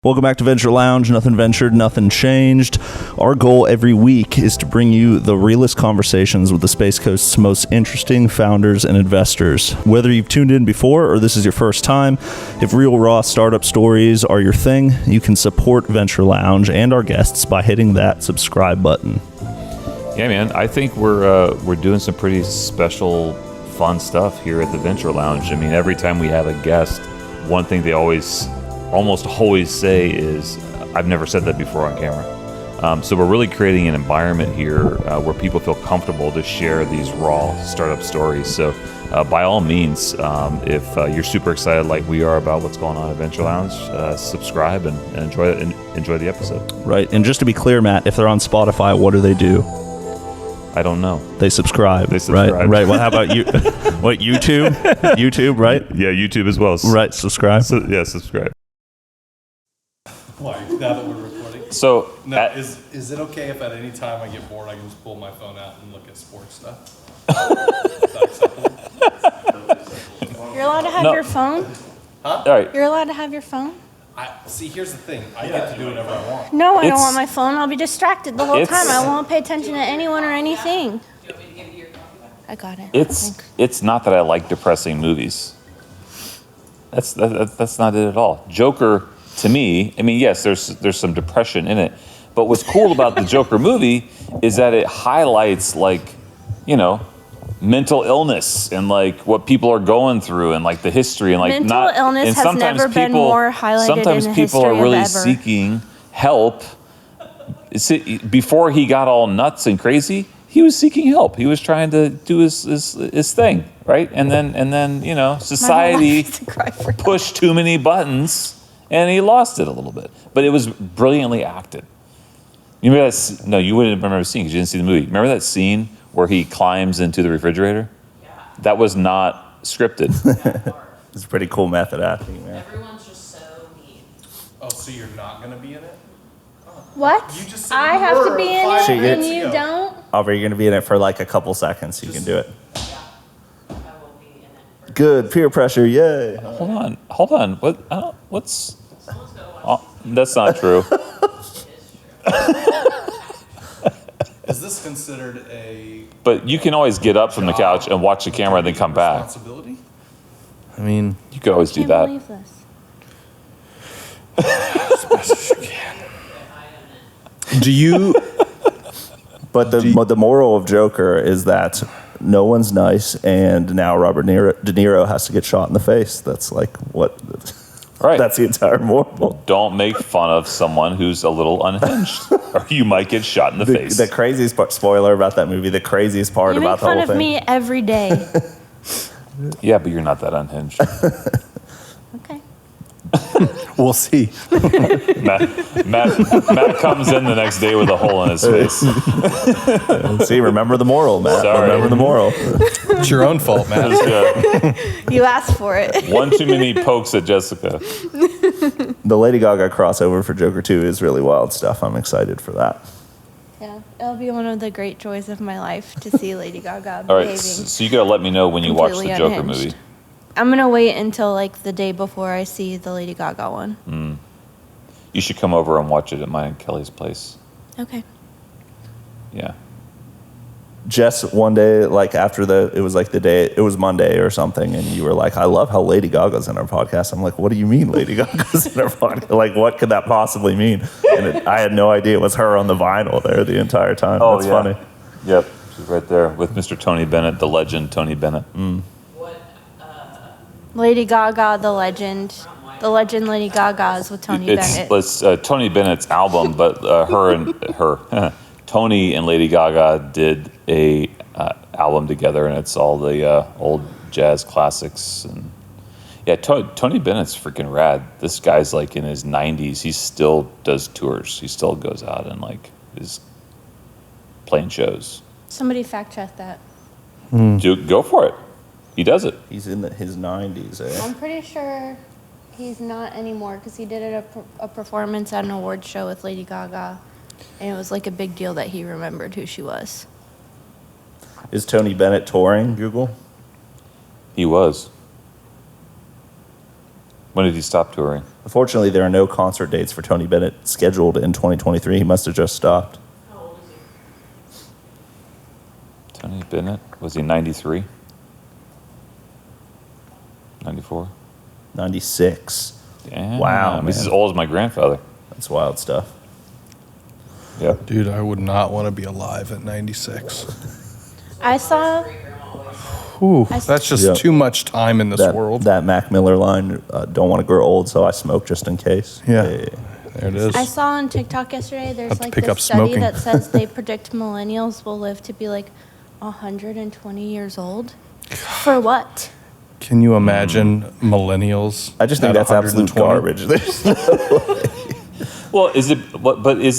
Welcome back to Venture Lounge. Nothing ventured, nothing changed. Our goal every week is to bring you the realest conversations with the Space Coast's most interesting founders and investors. Whether you've tuned in before or this is your first time, if real raw startup stories are your thing, you can support Venture Lounge and our guests by hitting that subscribe button. Yeah, man. I think we're doing some pretty special, fun stuff here at the Venture Lounge. I mean, every time we have a guest, one thing they almost always say is, I've never said that before on camera. So we're really creating an environment here where people feel comfortable to share these raw startup stories. So by all means, if you're super excited like we are about what's going on at Venture Lounge, subscribe and enjoy the episode. Right. And just to be clear, Matt, if they're on Spotify, what do? I don't know. They subscribe. Right. Well, how about you? What, YouTube? YouTube, right? Yeah, YouTube as well. Right, subscribe. Subscribe. Why, now that we're recording? So, is it okay if at any time I get bored I can just pull my phone out and look at sports stuff? Is that acceptable? You're allowed to have your phone? Huh? all right. You're allowed to have your phone? See, here's the thing. I get to do whatever I want. No, I don't It's- want my phone. I'll be distracted the whole It's- time. I won't pay attention to anyone or anything. I got it. It's not that I like depressing movies. That's not it at all. Joker, to me, I mean, yes, there's some depression in it, but what's cool about the Joker movie is that it highlights, like, you know, mental illness and like what people are going through and like the history and like Mental illness and has sometimes never been more highlighted sometimes in the people are history of really ever. seeking help. Before he got all nuts and crazy, he was seeking help. He was trying to do his thing, right? And then you know, society pushed too many buttons and he lost it a little bit. But it was brilliantly acted. You remember that? No, you wouldn't remember seeing because you didn't see the movie. Remember that scene where he climbs into the refrigerator? Yeah. That was not scripted. It's a pretty cool method acting, man. Everyone's just so mean. Oh, so you're not going to be in it? What? You just said I you have to were be in 5 it and minutes you ago. don't? Aubrey, you're going to be in it for like a couple seconds. You can do it. Yeah. I will be in it. For Good. Peer pressure. Yay. Hold on. What's? Someone's gonna watch. Oh, that's not true. Is this considered a But you can always get up from the couch and watch the camera and then come back. responsibility? I mean, You could always do Can't that. believe this. do you? But the moral of Joker is that no one's nice, and now Robert De Niro has to get shot in the face. That's like what. Right. That's the entire moral. Don't make fun of someone who's a little unhinged, or you might get shot in the face. The craziest part, spoiler about that movie, the craziest part You about make the whole fun of thing. me every day. Yeah, but you're not that unhinged. Okay. We'll see. Matt comes in the next day with a hole in his face. See, remember the moral, Matt. Sorry. Remember the moral. It's your own fault, man. Just, You asked for it. one too many pokes at Jessica. The Lady Gaga crossover for Joker 2 is really wild stuff. I'm excited for that. Yeah, it'll be one of the great joys of my life to see Lady Gaga All right, behaving. so you gotta let me know when you watch the completely Joker unhinged. movie. I'm going to wait until like the day before I see the Lady Gaga one. You should come over and watch it at mine and Kelly's place. Okay. Yeah. Jess, one day, like after it was like the day, it was Monday or something, and you were like, I love how Lady Gaga's in our podcast. I'm like, what do you mean Lady Gaga's in our podcast? Like, what could that possibly mean? And I had no idea it was her on the vinyl there the entire time. Oh, That's yeah. funny. Yep, she's right there with Mr. Tony Bennett, the legend Tony Bennett. What? Lady Gaga, the legend. The legend Lady Gaga is with Tony Bennett. It's Tony Bennett's album, but Tony and Lady Gaga did a album together, and it's all the old jazz classics. And yeah, Tony Bennett's freaking rad. This guy's like in his 90s. He still does tours. He still goes out and like is playing shows. Somebody fact check that. Go for it. He does it. He's in his 90s, eh? I'm pretty sure he's not anymore because he did a performance at an awards show with Lady Gaga, and it was like a big deal that he remembered who she was. Is Tony Bennett touring, Google? He was. When did he stop touring? Unfortunately, there are no concert dates for Tony Bennett scheduled in 2023. He must have just stopped. How old is he? Tony Bennett, was he 93? 94? 96. Damn. Wow, He's man. as old as my grandfather. That's wild stuff. Yeah. Dude, I would not want to be alive at 96. I saw. Ooh, I- that's just Yeah. too much time in this world. That Mac Miller line, don't want to grow old, so I smoke just in case. Yeah. There it is. I saw on TikTok yesterday. There's Have to like pick this up study smoking. that says they predict millennials will live to be like 120 years old. For what? Can you imagine millennials? I just think at that's absolute 120? garbage. There's Well, is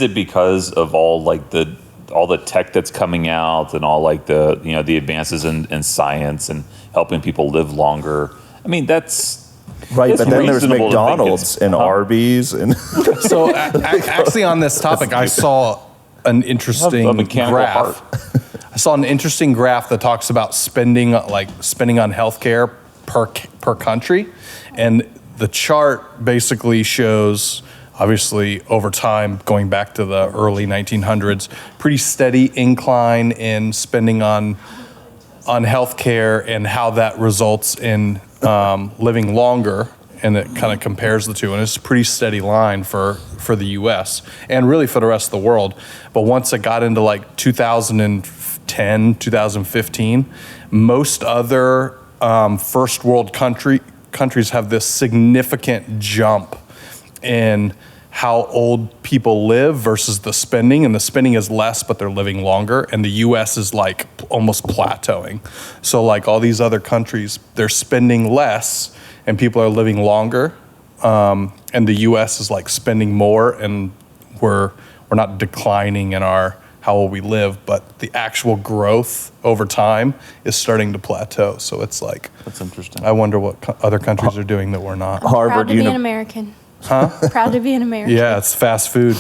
it because of all the tech that's coming out and all like the advances in science and helping people live longer? I mean, that's right, it's but then there's reasonable to think McDonald's it's- and Arby's and So actually on this topic, I saw an interesting A mechanical graph. I saw an interesting graph that talks about spending on healthcare per country, and the chart basically shows, obviously over time, going back to the early 1900s, pretty steady incline in spending on healthcare and how that results in living longer. And it kind of compares the two, and it's a pretty steady line for the U.S. and really for the rest of the world. But once it got into like 2010, 2015, most other first world countries have this significant jump in how old people live versus the spending, and the spending is less, but they're living longer, and the U.S. is like almost plateauing. So like all these other countries, they're spending less, and people are living longer, and the U.S. is like spending more, and we're not declining in our how old we live, but the actual growth over time is starting to plateau. So it's like, That's interesting. I wonder what other countries are doing that we're not. Proud Harvard to be an Uni- American. Huh? Proud to be an American. Yeah, it's fast food.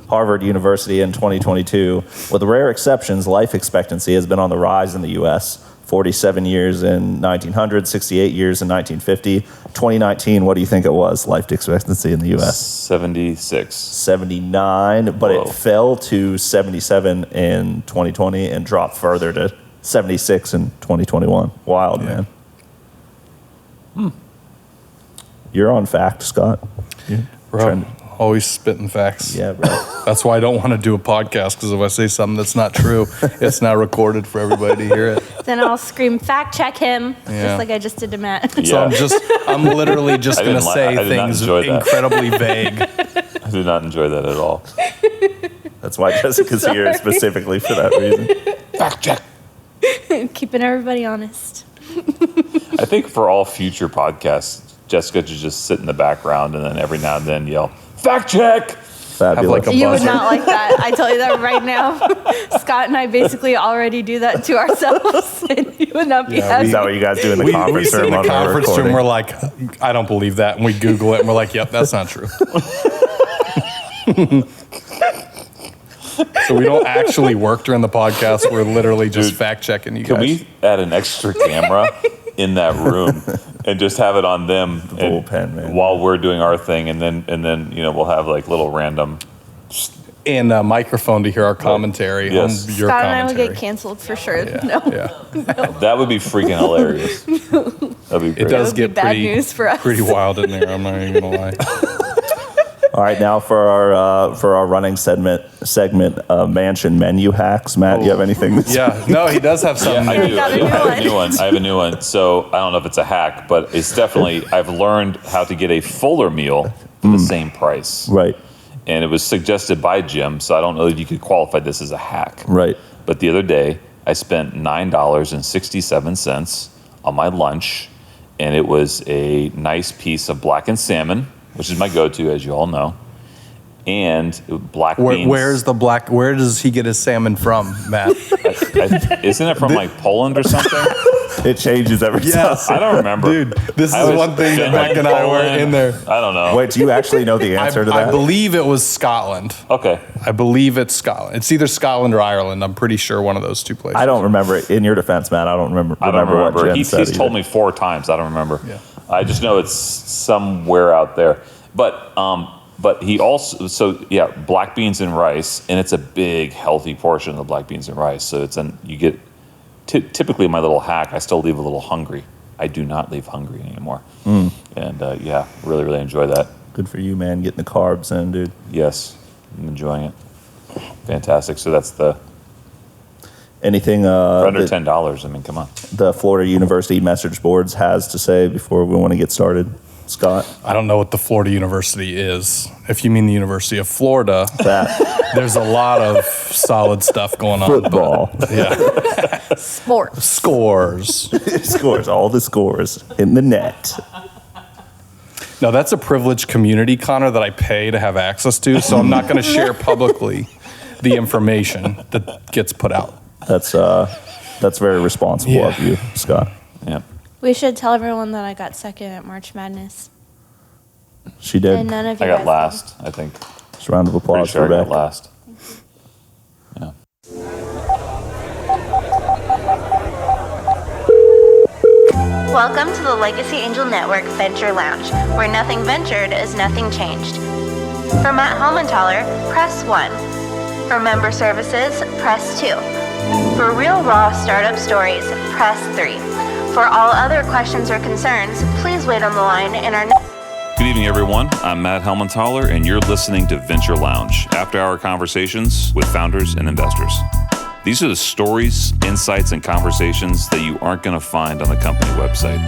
Harvard University in 2022. With rare exceptions, life expectancy has been on the rise in the U.S. 47 years in 1900, 68 years in 1950. 2019, what do you think it was, life expectancy in the U.S.? 76. 79, but Whoa. it fell to 77 in 2020 and dropped further to 76 in 2021. Wild, man. You're on fact, Scott. Bro, always spitting facts. Yeah, bro. That's why I don't want to do a podcast, because if I say something that's not true, it's now recorded for everybody to hear it. Then I'll scream, fact check him, Yeah. just like I just did to Matt. So Yeah. I'm literally just I going to didn't say I did not things enjoy that. incredibly vague. I did not enjoy that at all. That's why Jessica's here specifically for that reason. Fact check. Keeping everybody honest. I think for all future podcasts, Jessica should just sit in the background and then every now and then yell, "Fact check!" Fabulous. like a You would buzzer. not like that. I tell you that right now. Scott and I basically already do that to ourselves, and you would not be happy. Is that what you guys do in the We conference sit in room the on the conference room, recording? we're like, I don't believe that. And we Google it, and we're like, yep, that's not true. So we don't actually work during the podcast. We're literally just Dude, fact checking you Can guys. we add an extra camera in that room and just have it on them and- bullpen, man. while we're doing our thing, and then we'll have like little random. And a microphone to hear our commentary Yes. on your Scott and I will commentary. get canceled for sure. Yeah, No, yeah. That would be freaking hilarious. That'd be great. It does would be get bad pretty, news for us. pretty wild in there. I'm not even gonna lie. All right, now for our running segment, mansion menu hacks. Matt, you have anything? Yeah, no, he does have something. I do. Got a I new have a one. new one. I have a new one. So I don't know if it's a hack, but it's definitely, I've learned how to get a fuller meal for the same price. Right, And it was suggested by Jim, so I don't know if you could qualify this as a hack. right. But the other day, I spent $9.67 on my lunch, and it was a nice piece of blackened salmon, which is my go-to, as you all know, and black beans. Where's the black? Where does he get his salmon from, Matt? Isn't it from like Poland or something? It changes every time. I don't remember. Dude, this I is was one thing that Finland, Beck and I were Poland. in there. I don't know. Wait, do you actually know the answer to that? I believe it was Scotland. Okay. I believe it's Scotland. It's either Scotland or Ireland. I'm pretty sure one of those two places. I don't remember it. In your defense, Matt, I don't remember. I don't remember. what Jen He's said told either. me 4 times. I don't remember. Yeah. I just know it's somewhere out there. But he also, black beans and rice, and it's a big, healthy portion of the black beans and rice. So you get, typically my little hack, I still leave a little hungry. I do not leave hungry anymore. And really, really enjoy that. Good for you, man, getting the carbs in, dude. Yes, I'm enjoying it. Fantastic. So that's anything for under $10. I mean, come on. The Florida University message boards has to say before we want to get started, Scott? I don't know what the Florida University is. If you mean the University of Florida, there's a lot of solid stuff going on. Football. Yeah. Sports. Scores. Scores, all the scores in the net. No, that's a privileged community, Connor, that I pay to have access to, so I'm not going to share publicly the information that gets put out. That's very responsible of you, Scott. Yeah. We should tell everyone that I got second at March Madness. She did. And none of you I got guys last, I think. Just a round of applause Pretty sure for I Beck. got last. Yeah. Welcome to the Legacy Angel Network Venture Lounge, where nothing ventured is nothing changed. For Matt Helmenthaler, press 1. For member services, press 2. For real raw startup stories, press 3. For all other questions or concerns, please wait on the line in our Good evening, everyone. I'm Matt Helmenthaler, and you're listening to Venture Lounge, after-hour conversations with founders and investors. These are the stories, insights, and conversations that you aren't going to find on the company website.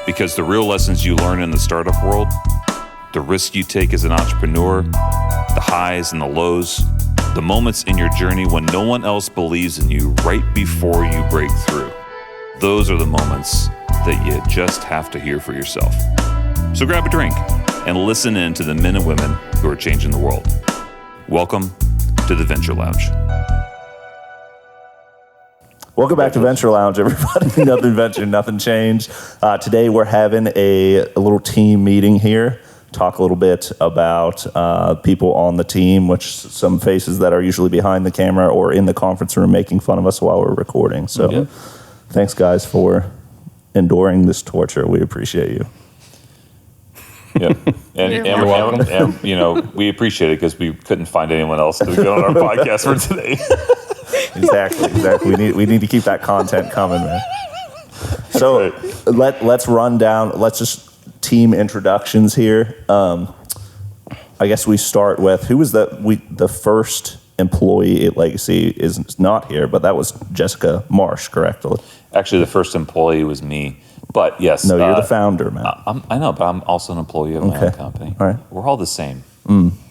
Because the real lessons you learn in the startup world, the risks you take as an entrepreneur, the highs and the lows, the moments in your journey when no one else believes in you right before you break through. Those are the moments that you just have to hear for yourself. So grab a drink and listen in to the men and women who are changing the world. Welcome to the Venture Lounge. Welcome back to Venture Lounge, everybody. Nothing ventured, nothing changed. Today we're having a little team meeting here. Talk a little bit about people on the team, which some faces that are usually behind the camera or in the conference room making fun of us while we're recording. So thanks, guys, for enduring this torture. We appreciate you. Yeah, and you know, we appreciate it because we couldn't find anyone else to go on our podcast for today. Exactly. We need to keep that content coming, man. So let's run down. Let's just team introductions here. I guess we start with who was the first employee at Legacy is not here, but that was Jessica Marsh, correct? Actually, the first employee was me. But yes. No, you're the founder, man. I know, but I'm also an employee of my own company. All right. We're all the same.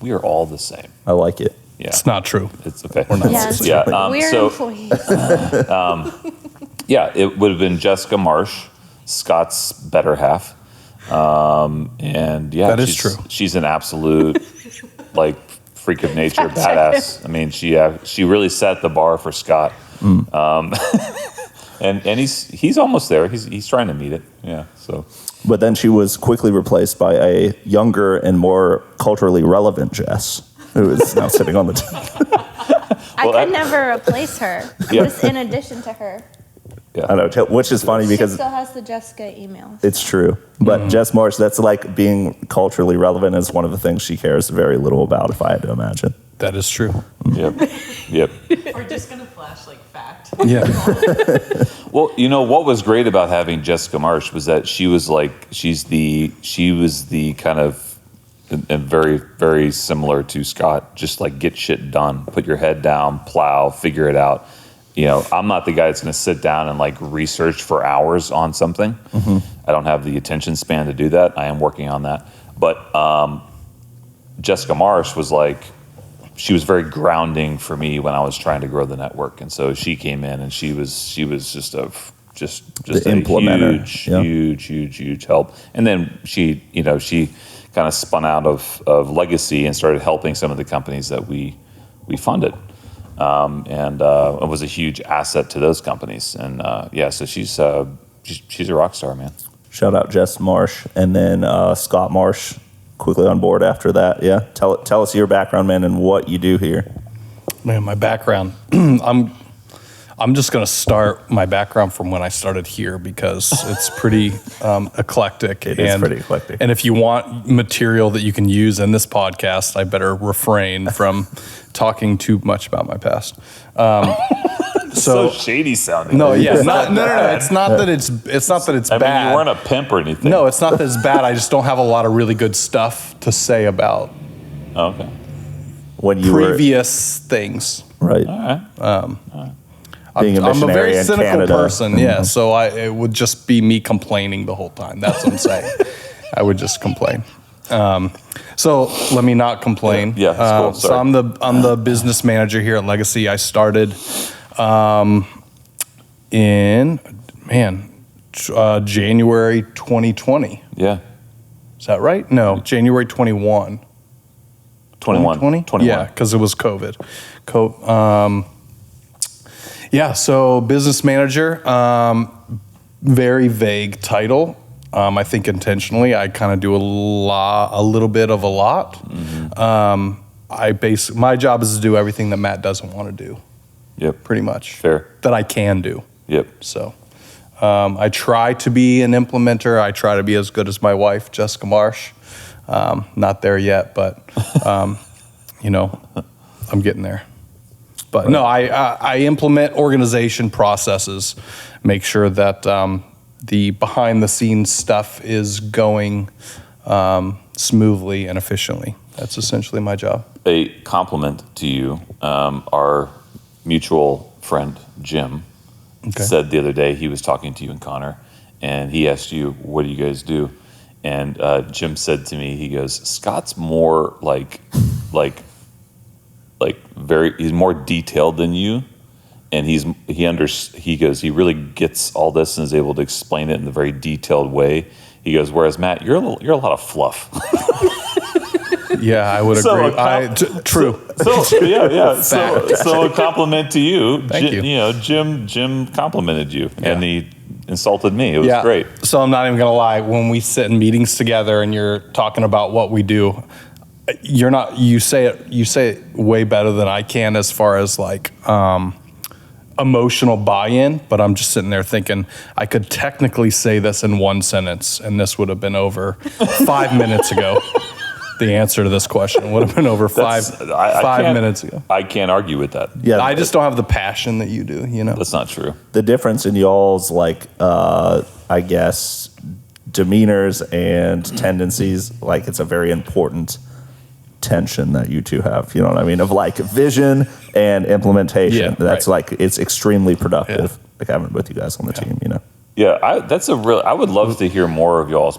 We are all the same. I like it. Yeah. It's not true. It's okay. We're not. Yes. Yeah. We're employees. Yeah, it would have been Jessica Marsh, Scott's better half. And yeah, that is true. She's an absolute freak of nature, badass. I mean, she really set the bar for Scott. And he's almost there. He's trying to meet it. Yeah. So. But then she was quickly replaced by a younger and more culturally relevant Jess, who is now sitting on the team. I could never replace her. Yeah. Just in addition to her. Yeah. I know, which is funny because She still has the Jessica emails. it's true. But Jess Marsh, that's like being culturally relevant is one of the things she cares very little about, if I had to imagine. That is true. Yep. We're just gonna flash fact. Yeah. Well, you know what was great about having Jessica Marsh was that she was the kind of, and very, very similar to Scott, just get shit done, put your head down, plow, figure it out. You know, I'm not the guy that's going to sit down and research for hours on something. I don't have the attention span to do that. I am working on that. But Jessica Marsh was she was very grounding for me when I was trying to grow the network. And so she came in and she was just a implementer. huge help. And then she kind of spun out of Legacy and started helping some of the companies that we funded. And it was a huge asset to those companies. And so she's a rock star, man. Shout out Jess Marsh. And then Scott Marsh quickly on board after that. Yeah. Tell us your background, man, and what you do here. Man, my background. I'm I'm just going to start my background from when I started here because it's pretty eclectic. It is pretty eclectic. And if you want material that you can use in this podcast, I better refrain from talking too much about my past. So shady sounding. No, yeah, no. It's not that it's I bad. mean, you weren't a pimp or anything. No, it's not that it's bad. I just don't have a lot of really good stuff to say about Oh, okay. When you previous things. were right, being a I'm a missionary very in cynical Canada. person, yeah. So it would just be me complaining the whole time. That's what I'm saying. I would just complain. So let me not complain. Yeah, that's cool. So Sorry. I'm the business manager here at Legacy. I started in January 2020. Yeah. Is that right? No, January 21. 21. 21. Yeah, because it was COVID. Yeah, so business manager, very vague title. I think intentionally, I kind of do a little bit of a lot. Mm-hmm. My job is to do everything that Matt doesn't want to do, Yep. pretty much. Fair. That I can do. Yep. So I try to be an implementer. I try to be as good as my wife, Jessica Marsh. Not there yet, but, I'm getting there. But no, I implement organization processes, make sure that the behind the scenes stuff is going smoothly and efficiently. That's essentially my job. A compliment to you. Our mutual friend, Jim, said the other day he was talking to you and Connor, and he asked you, what do you guys do? And Jim said to me, he goes, Scott's more he's more detailed than you, and he goes, he really gets all this and is able to explain it in a very detailed way. He goes, whereas Matt, you're a lot of fluff. Yeah, I would agree. True. So a compliment to you. Thank you. Jim complimented you, and he insulted me. It was great. So I'm not even gonna lie. When we sit in meetings together and you're talking about what we do, you say it way better than I can as far as like emotional buy-in, but I'm just sitting there thinking I could technically say this in one sentence and this would have been over 5 minutes ago. The answer to this question would have been over five minutes ago. I can't argue with that. Yeah, I just don't have the passion that you do, That's not true. the difference in y'all's I guess demeanors and tendencies, like it's a very important tension that you two have, you know what I mean, of like vision and implementation. Yeah, that's right. like it's extremely productive, like having with you guys on the team, Yeah, I would love to hear more of y'all's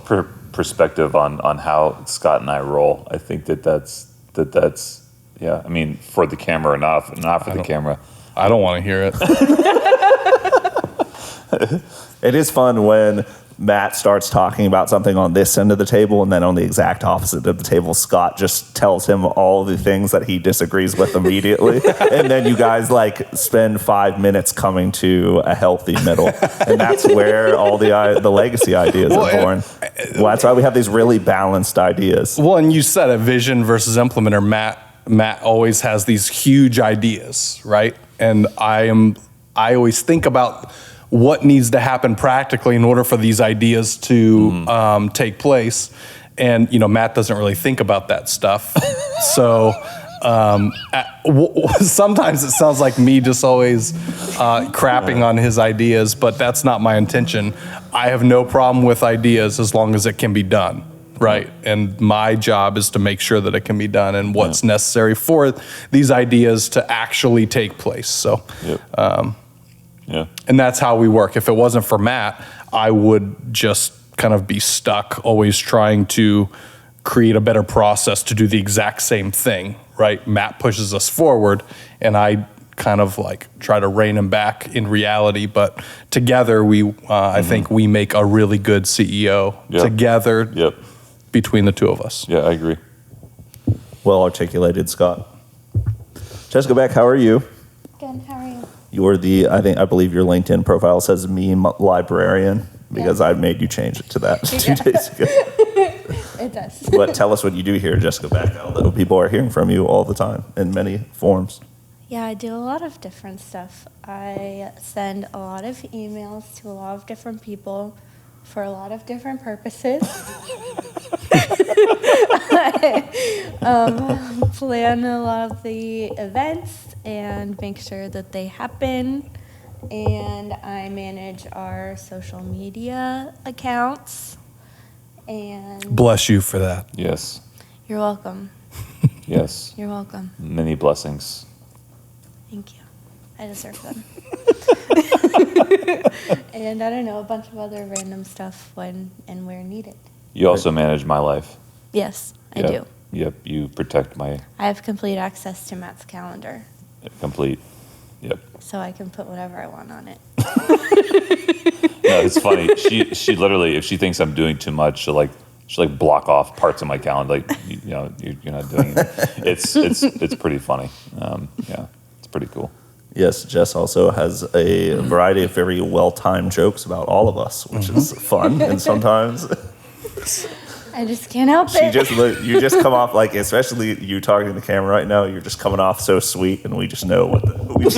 perspective on how Scott and I roll. I think that's yeah. I mean, for the camera or not for the camera. I don't want to hear it. It is fun when Matt starts talking about something on this end of the table, and then on the exact opposite of the table, Scott just tells him all the things that he disagrees with immediately. And then you guys spend 5 minutes coming to a healthy middle. And that's where all the legacy ideas are born. Well, that's why we have these really balanced ideas. Well, and you said a vision versus implementer. Matt always has these huge ideas, right? And I always think about what needs to happen practically in order for these ideas to take place. And, Matt doesn't really think about that stuff. So sometimes it sounds like me just always crapping on his ideas, but that's not my intention. I have no problem with ideas as long as it can be done. Right. And my job is to make sure that it can be done and what's necessary for these ideas to actually take place. So, and that's how we work. If it wasn't for Matt, I would just kind of be stuck always trying to create a better process to do the exact same thing, right? Matt pushes us forward and I kind of try to rein him back in reality, but together I think we make a really good CEO together between the two of us. Yeah, I agree. Well articulated, Scott. Jessica Beck, how are you? Good, how are you? You're I believe your LinkedIn profile says meme librarian because I made you change it to that 2 days ago. It does. But tell us what you do here, Jessica Beck, although people are hearing from you all the time in many forms. Yeah, I do a lot of different stuff. I send a lot of emails to a lot of different people for a lot of different purposes. I plan a lot of the events and make sure that they happen. And I manage our social media accounts. And Bless you for that. Yes. you're welcome. Yes. You're welcome. Many blessings. Thank you. I deserve them. And I don't know, a bunch of other random stuff when and where needed. You also manage my life. Yes, I Yep. do. Yep. You protect my I have complete access to Matt's calendar, complete. Yep. so I can put whatever I want on it. No, it's funny. She literally, if she thinks I'm doing too much, she'll block off parts of my calendar. Like, you're not doing it. It's pretty funny. Yeah, it's pretty cool. Yes, Jess also has a variety of very well-timed jokes about all of us, which is fun. And sometimes I just can't help you it. just come off like, especially you talking to the camera right now, you're just coming off so sweet, and we just know we just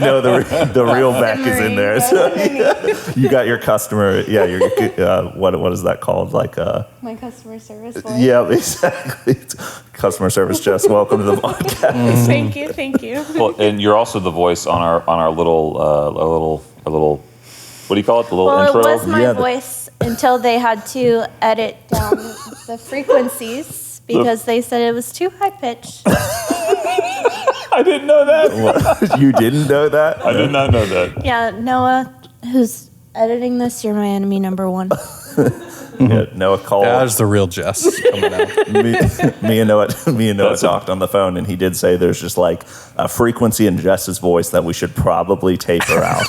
know the real Beck is in there. So you got your customer, what is that called? Like My customer service voice. yeah, exactly. Customer service, Jess. Welcome to the podcast. Thank you. Well, and you're also the voice on our little what do you call it? The little Well, intro. it was my Yeah, voice until they had to edit down the frequencies because they said it was too high pitched. I didn't know that. What? You didn't know that? I did not know that. Yeah, Noah, who's editing this, you're my enemy number one. Yeah, Noah called. That's the real Jess coming out. me and Noah talked on the phone, and he did say there's just like a frequency in Jess's voice that we should probably taper out,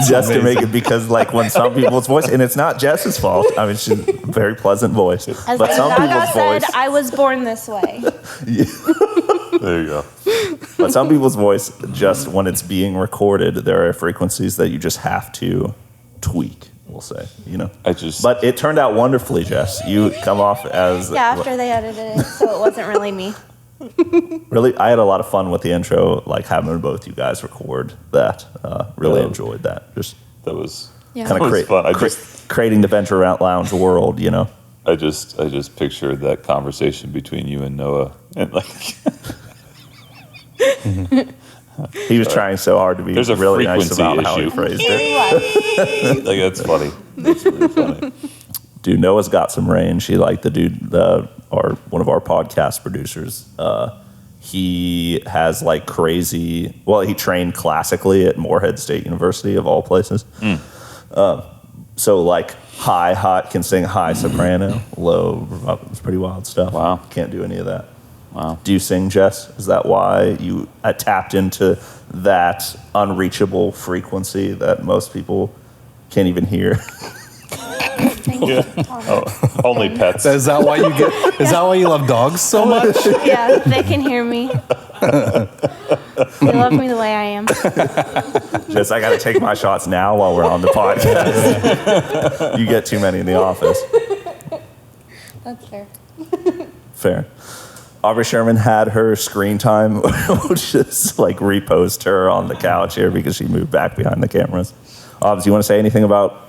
just to make it, because like when some people's voice, and it's not Jess's fault. I mean, she's a very pleasant voice, As but some Gaga people's said, voice, I was born this way. There you go. but some people's voice, just when it's being recorded, there are frequencies that you just have to tweak. We'll say, But it turned out wonderfully, Jess. You come off as Yeah, after they edited it, so it wasn't really me. really. I had a lot of fun with the intro, like having both you guys record that. Really Yeah. enjoyed that. Just That was Yeah. kind That of was fun. creating the Venture Lounge world, I just pictured that conversation between you and Noah, and like He was trying so hard to be There's a really nice frequency about how he issue. phrased it. like that's funny. That's really funny. Dude, Noah's got some range. He like the dude, one of our podcast producers. He has like crazy. Well, he trained classically at Morehead State University of all places. So like high can sing high soprano, low. It's pretty wild stuff. Wow. Can't do any of that. Wow. Do you sing, Jess? Is that why you tapped into that unreachable frequency that most people can't even hear? Thank you. Only pets. Is that why you get? Is that why you love dogs so much? Yeah, they can hear me. They love me the way I am. Jess, I got to take my shots now while we're on the podcast. You get too many in the office. That's fair. Fair. Aubrey Sherman had her screen time. We'll just like repost her on the couch here because she moved back behind the cameras. Obs, you want to say anything about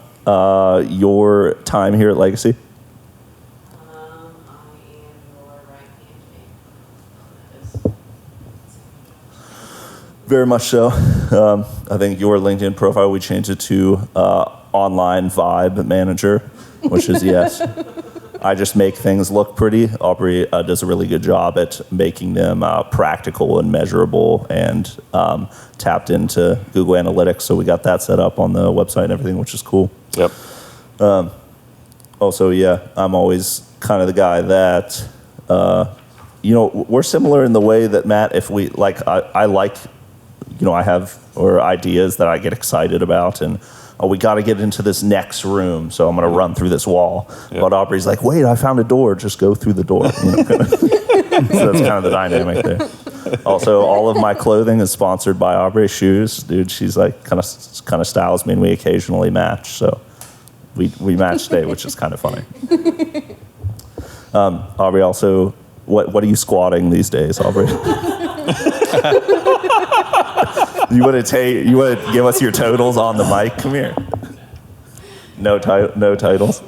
your time here at Legacy? I am your right-hand man. Very much so. I think your LinkedIn profile, we changed it to online vibe manager, which is yes. I just make things look pretty. Aubrey does a really good job at making them practical and measurable, and tapped into Google Analytics. So we got that set up on the website and everything, which is cool. Yep. Also, yeah, I'm always kind of the guy that, we're similar in the way that Matt, if we like, I like, I have ideas that I get excited about, and we got to get into this next room, so I'm going to run through this wall. Yep. But Aubrey's like, wait, I found a door. Just go through the door. So that's kind of the dynamic there. Also, all of my clothing is sponsored by Aubrey Shoes. Dude, she's like kind of styles me, and we occasionally match. So we match today, which is kind of funny. Aubrey, also, what are you squatting these days, Aubrey? You want to give us your totals on the mic? Come here. No titles.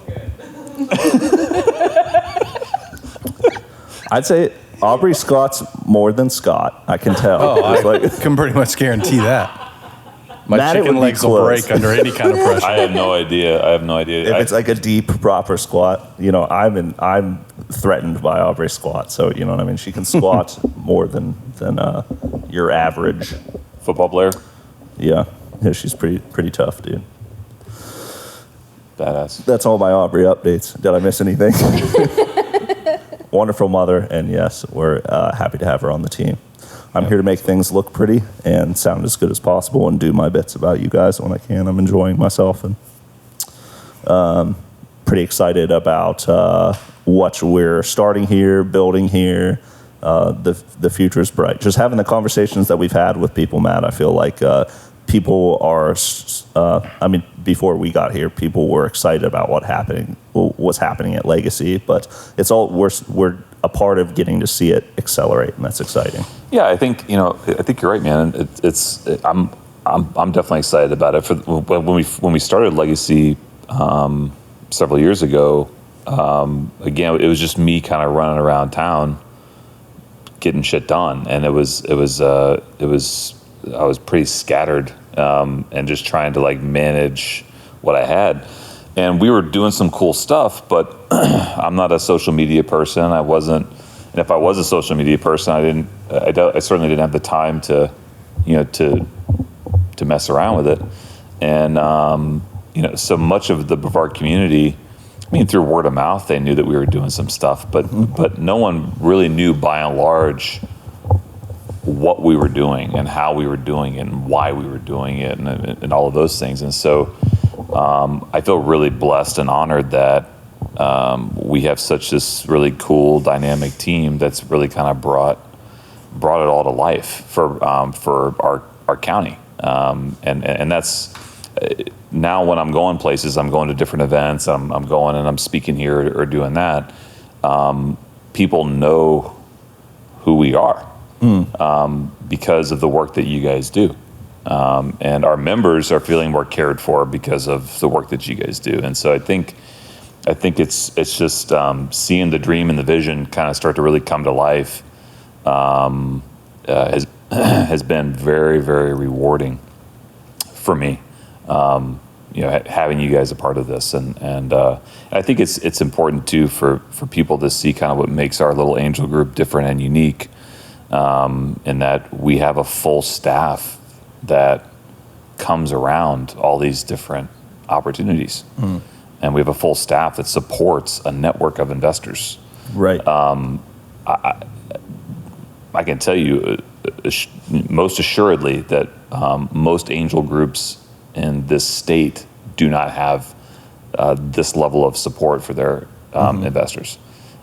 I'd say Aubrey squats more than Scott. I can tell. Oh, I can pretty much guarantee that. My Matt, chicken legs will break under any kind of pressure. I have no idea. If it's like a deep, proper squat, I'm threatened by Aubrey's squat. So you know what I mean. She can squat more than your average Football player? Yeah, she's pretty tough, dude. Badass. That's all my Aubrey updates. Did I miss anything? Wonderful mother, and yes, we're happy to have her on the team. I'm here to make things look pretty and sound as good as possible and do my bits about you guys when I can. I'm enjoying myself and pretty excited about what we're starting here, building here. The future is bright. Just having the conversations that we've had with people, Matt, I feel like people are, before we got here, people were excited about what's happening at Legacy, but it's all, we're a part of getting to see it accelerate, and that's exciting. Yeah, I think you're right, man. I'm definitely excited about it. When we started Legacy several years ago, again, it was just me kind of running around town, getting shit done, and I was pretty scattered and just trying to like manage what I had. And we were doing some cool stuff, but I'm not a social media person. I wasn't, and if I was a social media person, I certainly didn't have the time to mess around with it. And so much of the Brevard community, through word of mouth, they knew that we were doing some stuff, but no one really knew by and large what we were doing and how we were doing it and why we were doing it and all of those things. And so I feel really blessed and honored that we have such this really cool dynamic team that's really kind of brought it all to life for our county. And that's now when I'm going places, I'm going to different events, I'm going and I'm speaking here or doing that. People know who we are because of the work that you guys do. And our members are feeling more cared for because of the work that you guys do. And so I think it's just seeing the dream and the vision kind of start to really come to life has been very, very rewarding for me. Having you guys a part of this, and I think it's important too for people to see kind of what makes our little angel group different and unique, in that we have a full staff that comes around all these different opportunities, and we have a full staff that supports a network of investors. Right. I can tell you most assuredly that most angel groups in this state do not have this level of support for their investors.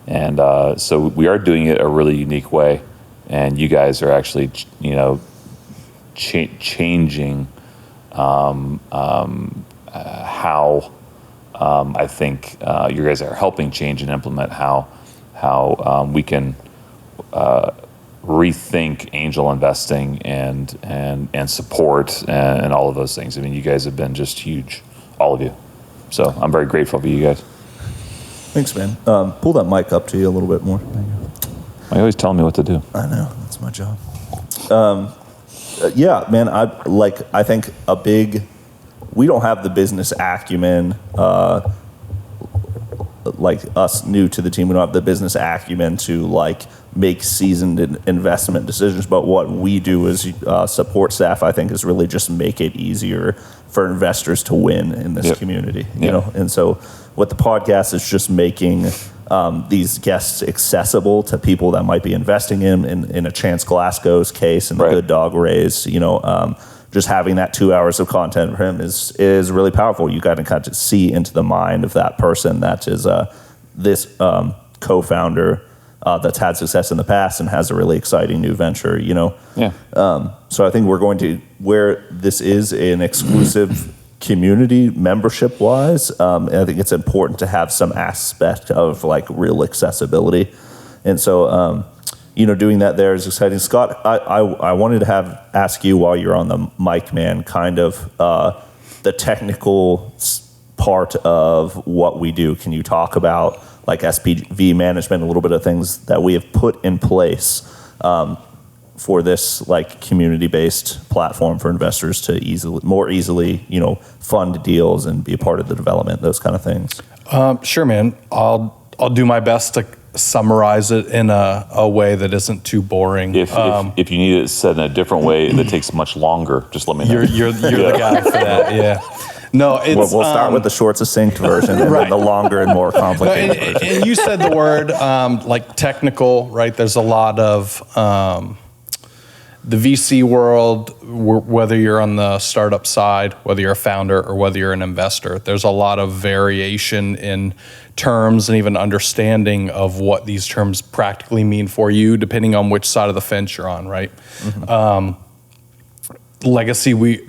And so we are doing it a really unique way, and you guys are actually, changing how I think you guys are helping change and implement how we can rethink angel investing and support and all of those things. You guys have been just huge, all of you. So I'm very grateful for you guys. Thanks, man. Pull that mic up to you a little bit more. You always tell me what to do. I know, that's my job. Yeah, man. I think we don't have the business acumen. Like us new to the team, we don't have the business acumen to make seasoned investment decisions. But what we do as support staff, I think, is really just make it easier for investors to win in this community. You know, and so what the podcast is just making these guests accessible to people that might be investing in a Chance Glasgow's case and the Good Dog Rays. Just having that 2 hours of content for him is really powerful. You got to kind of see into the mind of that person that is this co-founder that's had success in the past and has a really exciting new venture, So I think we're going to, where this is an exclusive community membership-wise, I think it's important to have some aspect of real accessibility. And so, doing that there is exciting. Scott, I wanted to ask you while you're on the mic, man, kind of the technical part of what we do. Can you talk about like SPV management, a little bit of things that we have put in place for this like community-based platform for investors to more easily, fund deals and be a part of the development, those kind of things? Sure, man. I'll do my best to summarize it in a way that isn't too boring. If you need it said in a different way that takes much longer, just let me know. You're the guy for that. Yeah. No, it's We'll start with the short, succinct version, and then the longer and more complicated version. And you said the word like technical, right? There's a lot of the VC world, whether you're on the startup side, whether you're a founder or whether you're an investor, there's a lot of variation in terms and even understanding of what these terms practically mean for you, depending on which side of the fence you're on, right? Legacy,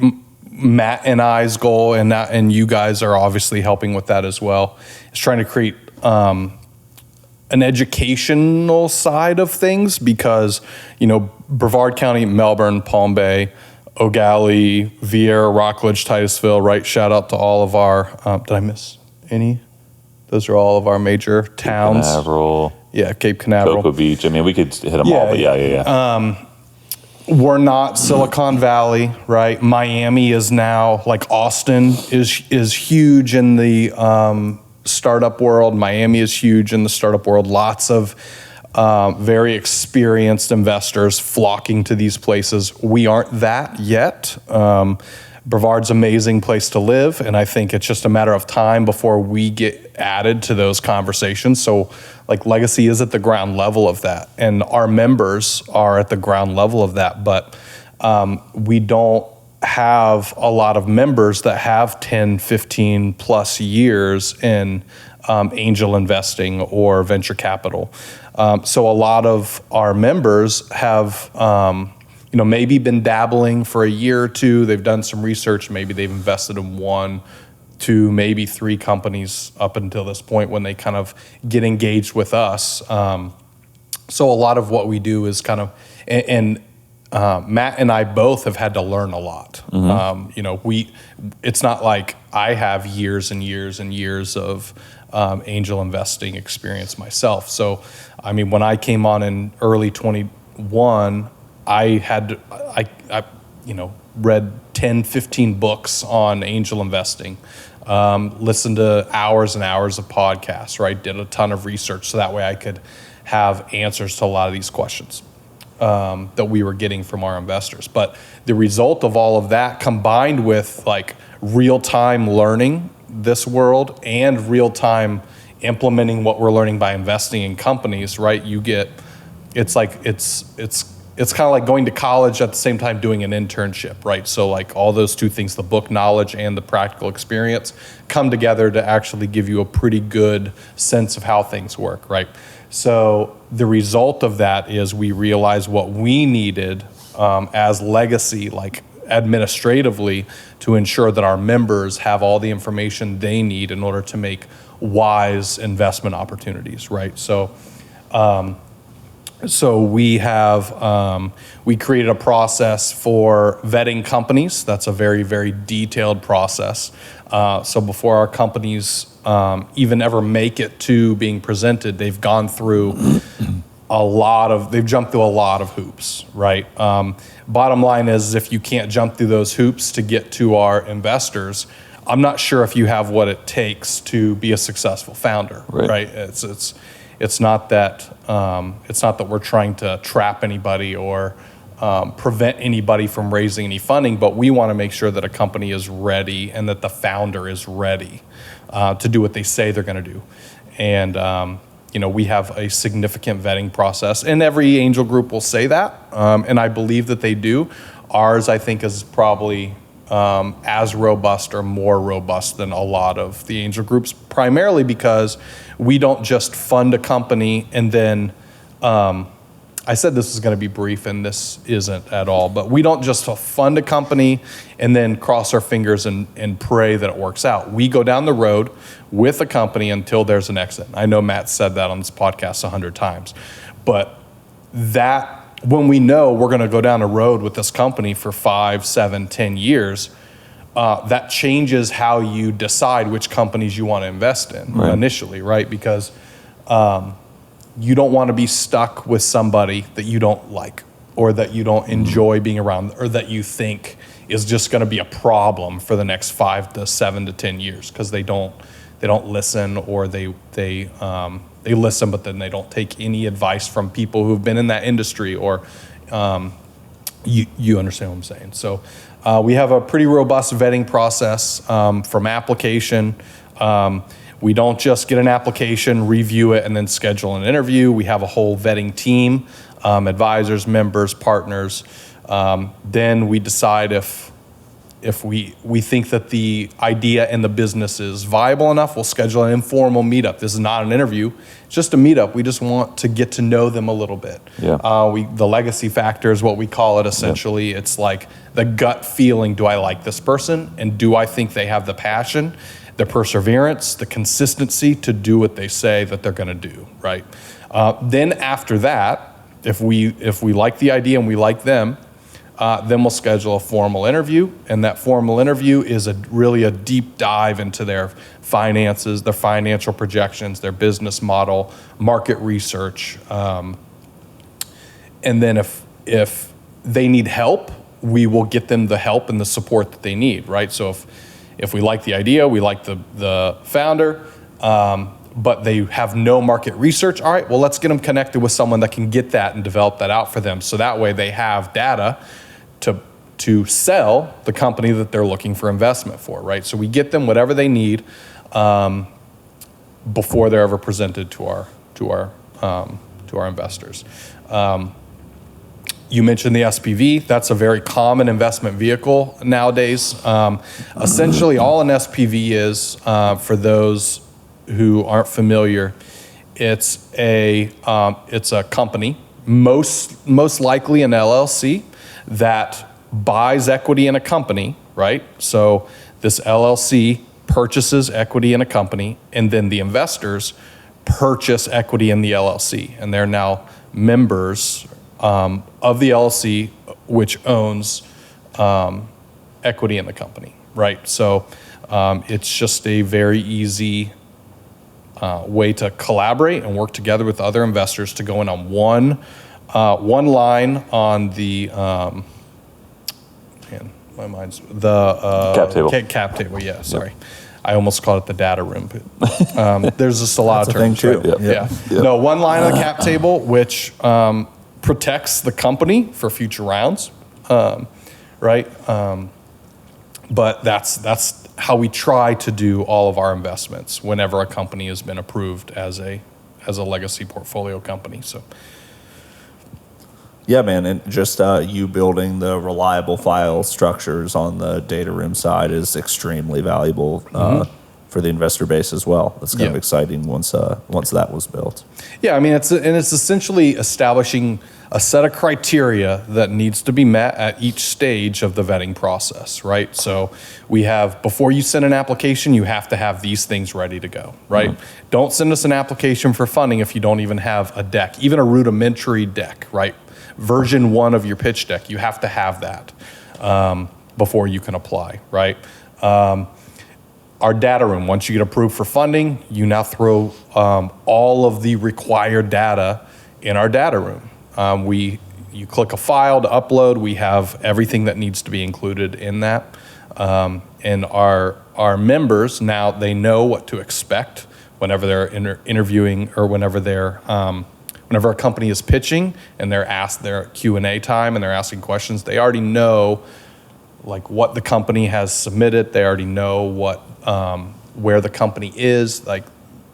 Matt and I's goal, and you guys are obviously helping with that as well, is trying to create an educational side of things, because Brevard County, Melbourne, Palm Bay, O'Galley, Vieira, Rockledge, Titusville, right? Shout out to all of our, did I miss any? Those are all of our major towns. Cape Canaveral. Yeah, Cape Canaveral. Cocoa Beach. I mean, we could hit them all, but yeah. We're not Silicon Valley, right? Miami is now, like Austin is huge in the startup world. Miami is huge in the startup world. Lots of very experienced investors flocking to these places. We aren't that yet. Brevard's an amazing place to live, and I think it's just a matter of time before we get added to those conversations. So like Legacy is at the ground level of that, and our members are at the ground level of that, but we don't have a lot of members that have 10, 15 plus years in angel investing or venture capital. So a lot of our members have maybe been dabbling for a year or two. They've done some research. Maybe they've invested in 1, 2, maybe 3 companies up until this point when they kind of get engaged with us. So a lot of what we do is kind of, and Matt and I both have had to learn a lot. It's not like I have years and years and years of angel investing experience myself. So, I mean, when I came on in early 21, I read 10, 15 books on angel investing, listened to hours and hours of podcasts, right? Did a ton of research so that way I could have answers to a lot of these questions that we were getting from our investors. But the result of all of that, combined with like real-time learning this world and real-time implementing what we're learning by investing in companies, right? It's kind of like going to college at the same time doing an internship, right? So like all those two things, the book knowledge and the practical experience, come together to actually give you a pretty good sense of how things work, right? So the result of that is we realized what we needed as Legacy, like administratively, to ensure that our members have all the information they need in order to make wise investment opportunities, right? So we have, we created a process for vetting companies. That's a very, very detailed process. So before our companies even ever make it to being presented, they've gone through they've jumped through a lot of hoops, right? Bottom line is, if you can't jump through those hoops to get to our investors, I'm not sure if you have what it takes to be a successful founder, right? It's not that we're trying to trap anybody or prevent anybody from raising any funding, but we want to make sure that a company is ready and that the founder is ready to do what they say they're going to do. And we have a significant vetting process, and every angel group will say that, and I believe that they do. Ours, I think, is probably as robust or more robust than a lot of the angel groups, primarily because we don't just fund a company and then, I said this is going to be brief, and this isn't at all, but we don't just fund a company and then cross our fingers and pray that it works out. We go down the road with a company until there's an exit. I know Matt said that on this podcast 100 times, but that when we know we're going to go down a road with this company for 5, 7, 10 years, that changes how you decide which companies you want to invest in initially, right? Because you don't want to be stuck with somebody that you don't like or that you don't enjoy being around or that you think is just going to be a problem for the next 5 to 7 to 10 years because they don't listen, or they listen but then they don't take any advice from people who've been in that industry, or you understand what I'm saying. So we have a pretty robust vetting process from application. We don't just get an application, review it, and then schedule an interview. We have a whole vetting team, advisors, members, partners. Then we decide if we think that the idea and the business is viable enough, we'll schedule an informal meetup. This is not an interview, it's just a meetup. We just want to get to know them a little bit. Yeah. The legacy factor is what we call it essentially. Yep. It's like the gut feeling, do I like this person? And do I think they have the passion, the perseverance, the consistency to do what they say that they're gonna do, right? Then after that, if we like the idea and we like them, then we'll schedule a formal interview, and that formal interview is really a deep dive into their finances, their financial projections, their business model, market research, and then if they need help, we will get them the help and the support that they need, right? So if we like the idea, we like the founder, but they have no market research, all right, well, let's get them connected with someone that can get that and develop that out for them, so that way they have data to sell the company that they're looking for investment for, right? So we get them whatever they need before they're ever presented to our investors. You mentioned the SPV. That's a very common investment vehicle nowadays. Essentially, all an SPV is, for those who aren't familiar, it's a company, most likely an LLC, that buys equity in a company, right? So this LLC purchases equity in a company, and then the investors purchase equity in the LLC, and they're now members of the LLC, which owns equity in the company, right? So it's just a very easy way to collaborate and work together with other investors to go in on one line on the my mind's the cap table. Cap table, yeah. Sorry, I almost called it the data room. But, there's just a lot of terms. Too. Right? Yeah. No, one line on the cap table, which protects the company for future rounds, right? But that's how we try to do all of our investments whenever a company has been approved as a legacy portfolio company. So. Yeah, man, and just you building the reliable file structures on the data room side is extremely valuable for the investor base as well. It's kind of exciting once that was built. Yeah, I mean, it's essentially establishing a set of criteria that needs to be met at each stage of the vetting process, right? So we have, before you send an application, you have to have these things ready to go, right? Mm-hmm. Don't send us an application for funding if you don't even have a deck, even a rudimentary deck, right? Version 1 of your pitch deck, you have to have that before you can apply, right? Our data room, once you get approved for funding, you now throw all of the required data in our data room. You click a file to upload, we have everything that needs to be included in that. And our members, now they know what to expect whenever they're interviewing, or whenever a company is pitching and they're asked their Q&A time and they're asking questions, they already know like what the company has submitted. They already know what where the company is. Like,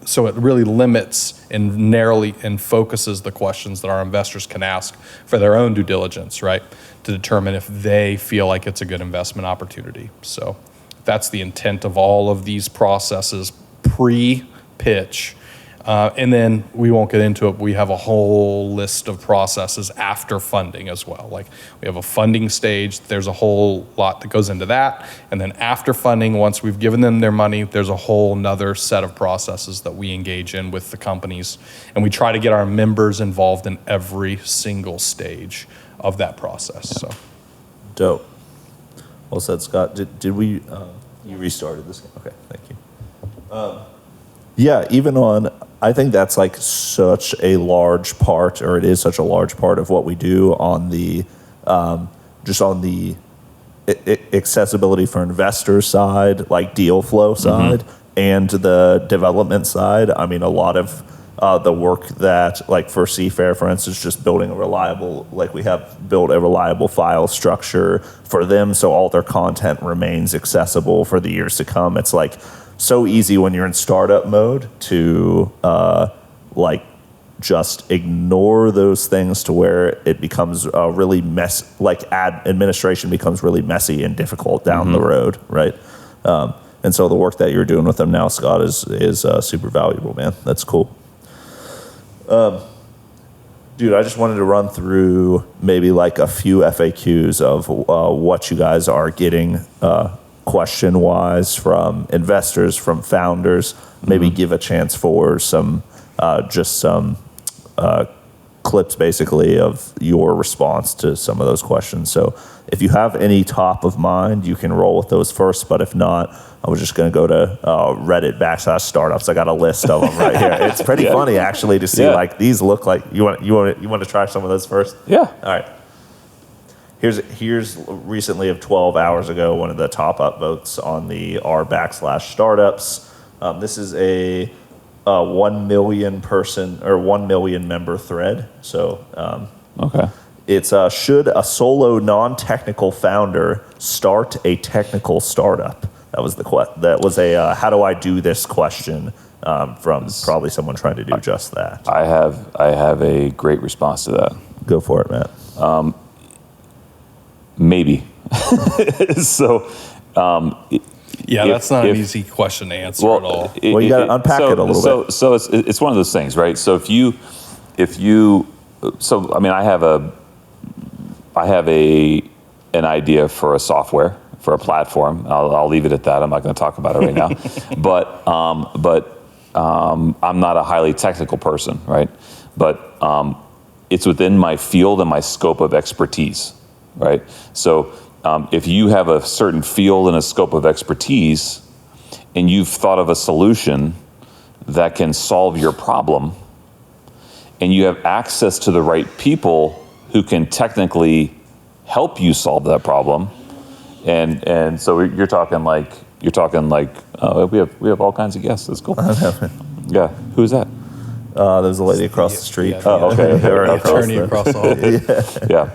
so it really limits and narrowly and focuses the questions that our investors can ask for their own due diligence, right? To determine if they feel like it's a good investment opportunity. So that's the intent of all of these processes pre-pitch. And then we won't get into it, but we have a whole list of processes after funding as well. Like we have a funding stage, there's a whole lot that goes into that. And then after funding, once we've given them their money, there's a whole nother set of processes that we engage in with the companies. And we try to get our members involved in every single stage of that process. So Dope. Well said, Scott. Did we, you restarted this game? Okay, thank you. Yeah, even on, I think that's like such a large part, or it is such a large part of what we do on the, just on the accessibility for investor side, like deal flow side, and the development side. I mean, a lot of the work that, like for Seafair, for instance, just building a reliable, like we have built a reliable file structure for them so all their content remains accessible for the years to come. It's like so easy when you're in startup mode to like just ignore those things to where it becomes really administration becomes really messy and difficult down the road, right? And so the work that you're doing with them now, Scott, is super valuable, man. That's cool. Dude, I just wanted to run through maybe like a few FAQs of what you guys are getting question-wise from investors, from founders. Maybe give a chance for some clips basically of your response to some of those questions. So if you have any top of mind, you can roll with those first. But if not, I was just going to go to Reddit/startups. I got a list of them right here. It's pretty funny actually to see like these look like. You want to try some of those first? Yeah. All right. Here's recently of 12 hours ago, one of the top upvotes on the r/startups. This is a 1 million person or 1 million member thread. So Okay. it's should a solo non-technical founder start a technical startup? That was a how do I do this question from probably someone trying to do just that. I have a great response to that. Go for it, Matt. Maybe. So, that's not an easy question to answer at all. Well, you got to unpack it a little bit. So it's one of those things, right? So I mean, I have an idea for a software, for a platform. I'll leave it at that. I'm not going to talk about it right now. But I'm not a highly technical person, right? But it's within my field and my scope of expertise, right? So if you have a certain field and a scope of expertise, and you've thought of a solution that can solve your problem, and you have access to the right people who can technically help you solve that problem, and so you're talking like we have all kinds of guests. That's cool. Yeah, who's that? There's a lady across the street. Oh, okay. Attorney across the hall. Yeah.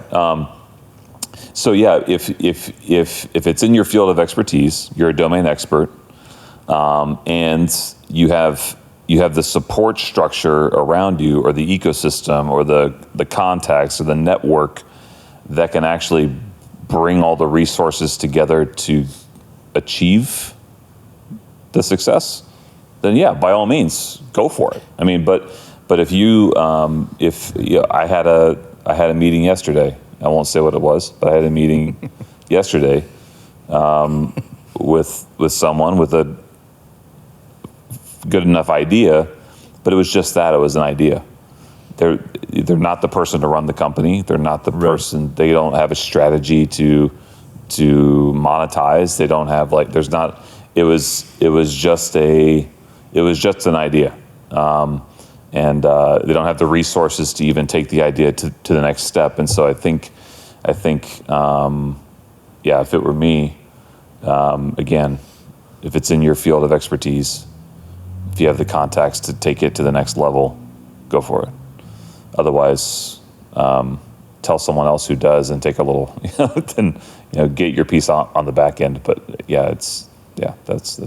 So yeah, if it's in your field of expertise, you're a domain expert, and you have the support structure around you, or the ecosystem, or the contacts, or the network that can actually bring all the resources together to achieve the success, then yeah, by all means, go for it. I mean, but if I had a meeting yesterday. I won't say what it was, but I had a meeting yesterday with someone with a good enough idea, but it was just that. It was an idea. They're not the person to run the company. They're not the person. They don't have a strategy to monetize. They don't have It was just an idea. And they don't have the resources to even take the idea to the next step. And so I think, if it were me, again, if it's in your field of expertise, if you have the contacts to take it to the next level, go for it. Otherwise, tell someone else who does and take a little, then get your piece on the back end. But that's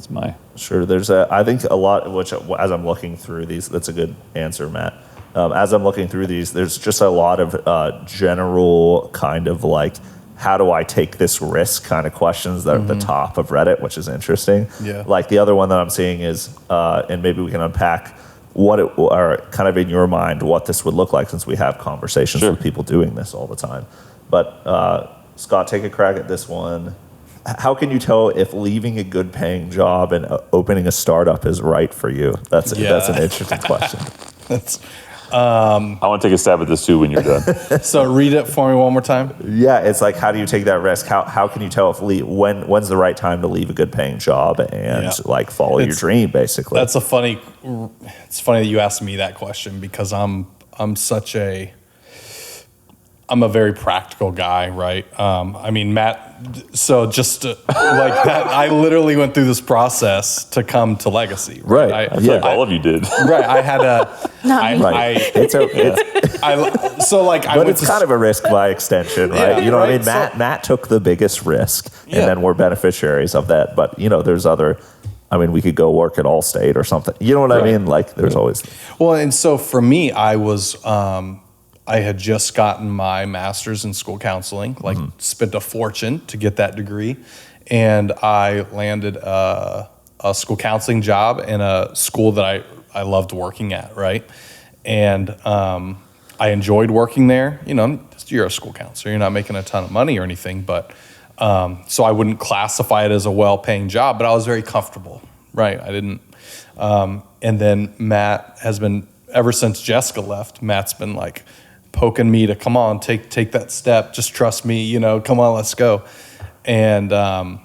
my. Sure. There's I think a lot, which as I'm looking through these, that's a good answer, Matt. As I'm looking through these, there's just a lot of general kind of like, how do I take this risk kind of questions that are at the top of Reddit, which is interesting. Yeah. Like the other one that I'm seeing is, and maybe we can unpack, or kind of in your mind, what this would look like, since we have conversations with people doing this all the time. But Scott, take a crack at this one. How can you tell if leaving a good paying job and opening a startup is right for you? That's an interesting question. I want to take a stab at this too when you're done. So read it for me one more time. Yeah, it's like, how do you take that risk? How can you tell if when's the right time to leave a good paying job and like follow your dream, basically? It's funny that you asked me that question, because I'm a very practical guy, right? I mean, Matt, so just like that, I literally went through this process to come to Legacy. Right. I feel like all of you did. Right. I had but it's kind of a risk by extension, right? You know what I mean? Matt took the biggest risk, and then we're beneficiaries of that. But, there's other, we could go work at Allstate or something. You know what I mean? Like, there's always. Well, and so for me, I had just gotten my master's in school counseling, spent a fortune to get that degree. And I landed a school counseling job in a school that I loved working at, right? And I enjoyed working there. You're a school counselor, you're not making a ton of money or anything, but so I wouldn't classify it as a well-paying job, but I was very comfortable, right? I didn't. And then Matt has been, ever since Jessica left, Matt's been like, poking me to come on, take that step. Just trust me, come on, let's go. And I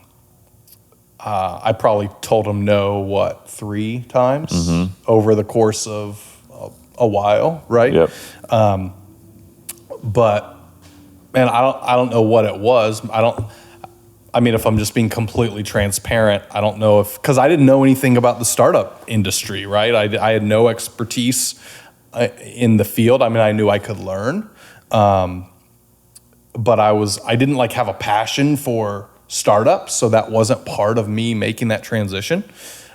probably told him no, 3 times over the course of a while, right? Yep. But man, I don't know what it was. If I'm just being completely transparent, I don't know because I didn't know anything about the startup industry, right? I had no expertise in the field. I knew I could learn, but I didn't have a passion for startups, so that wasn't part of me making that transition.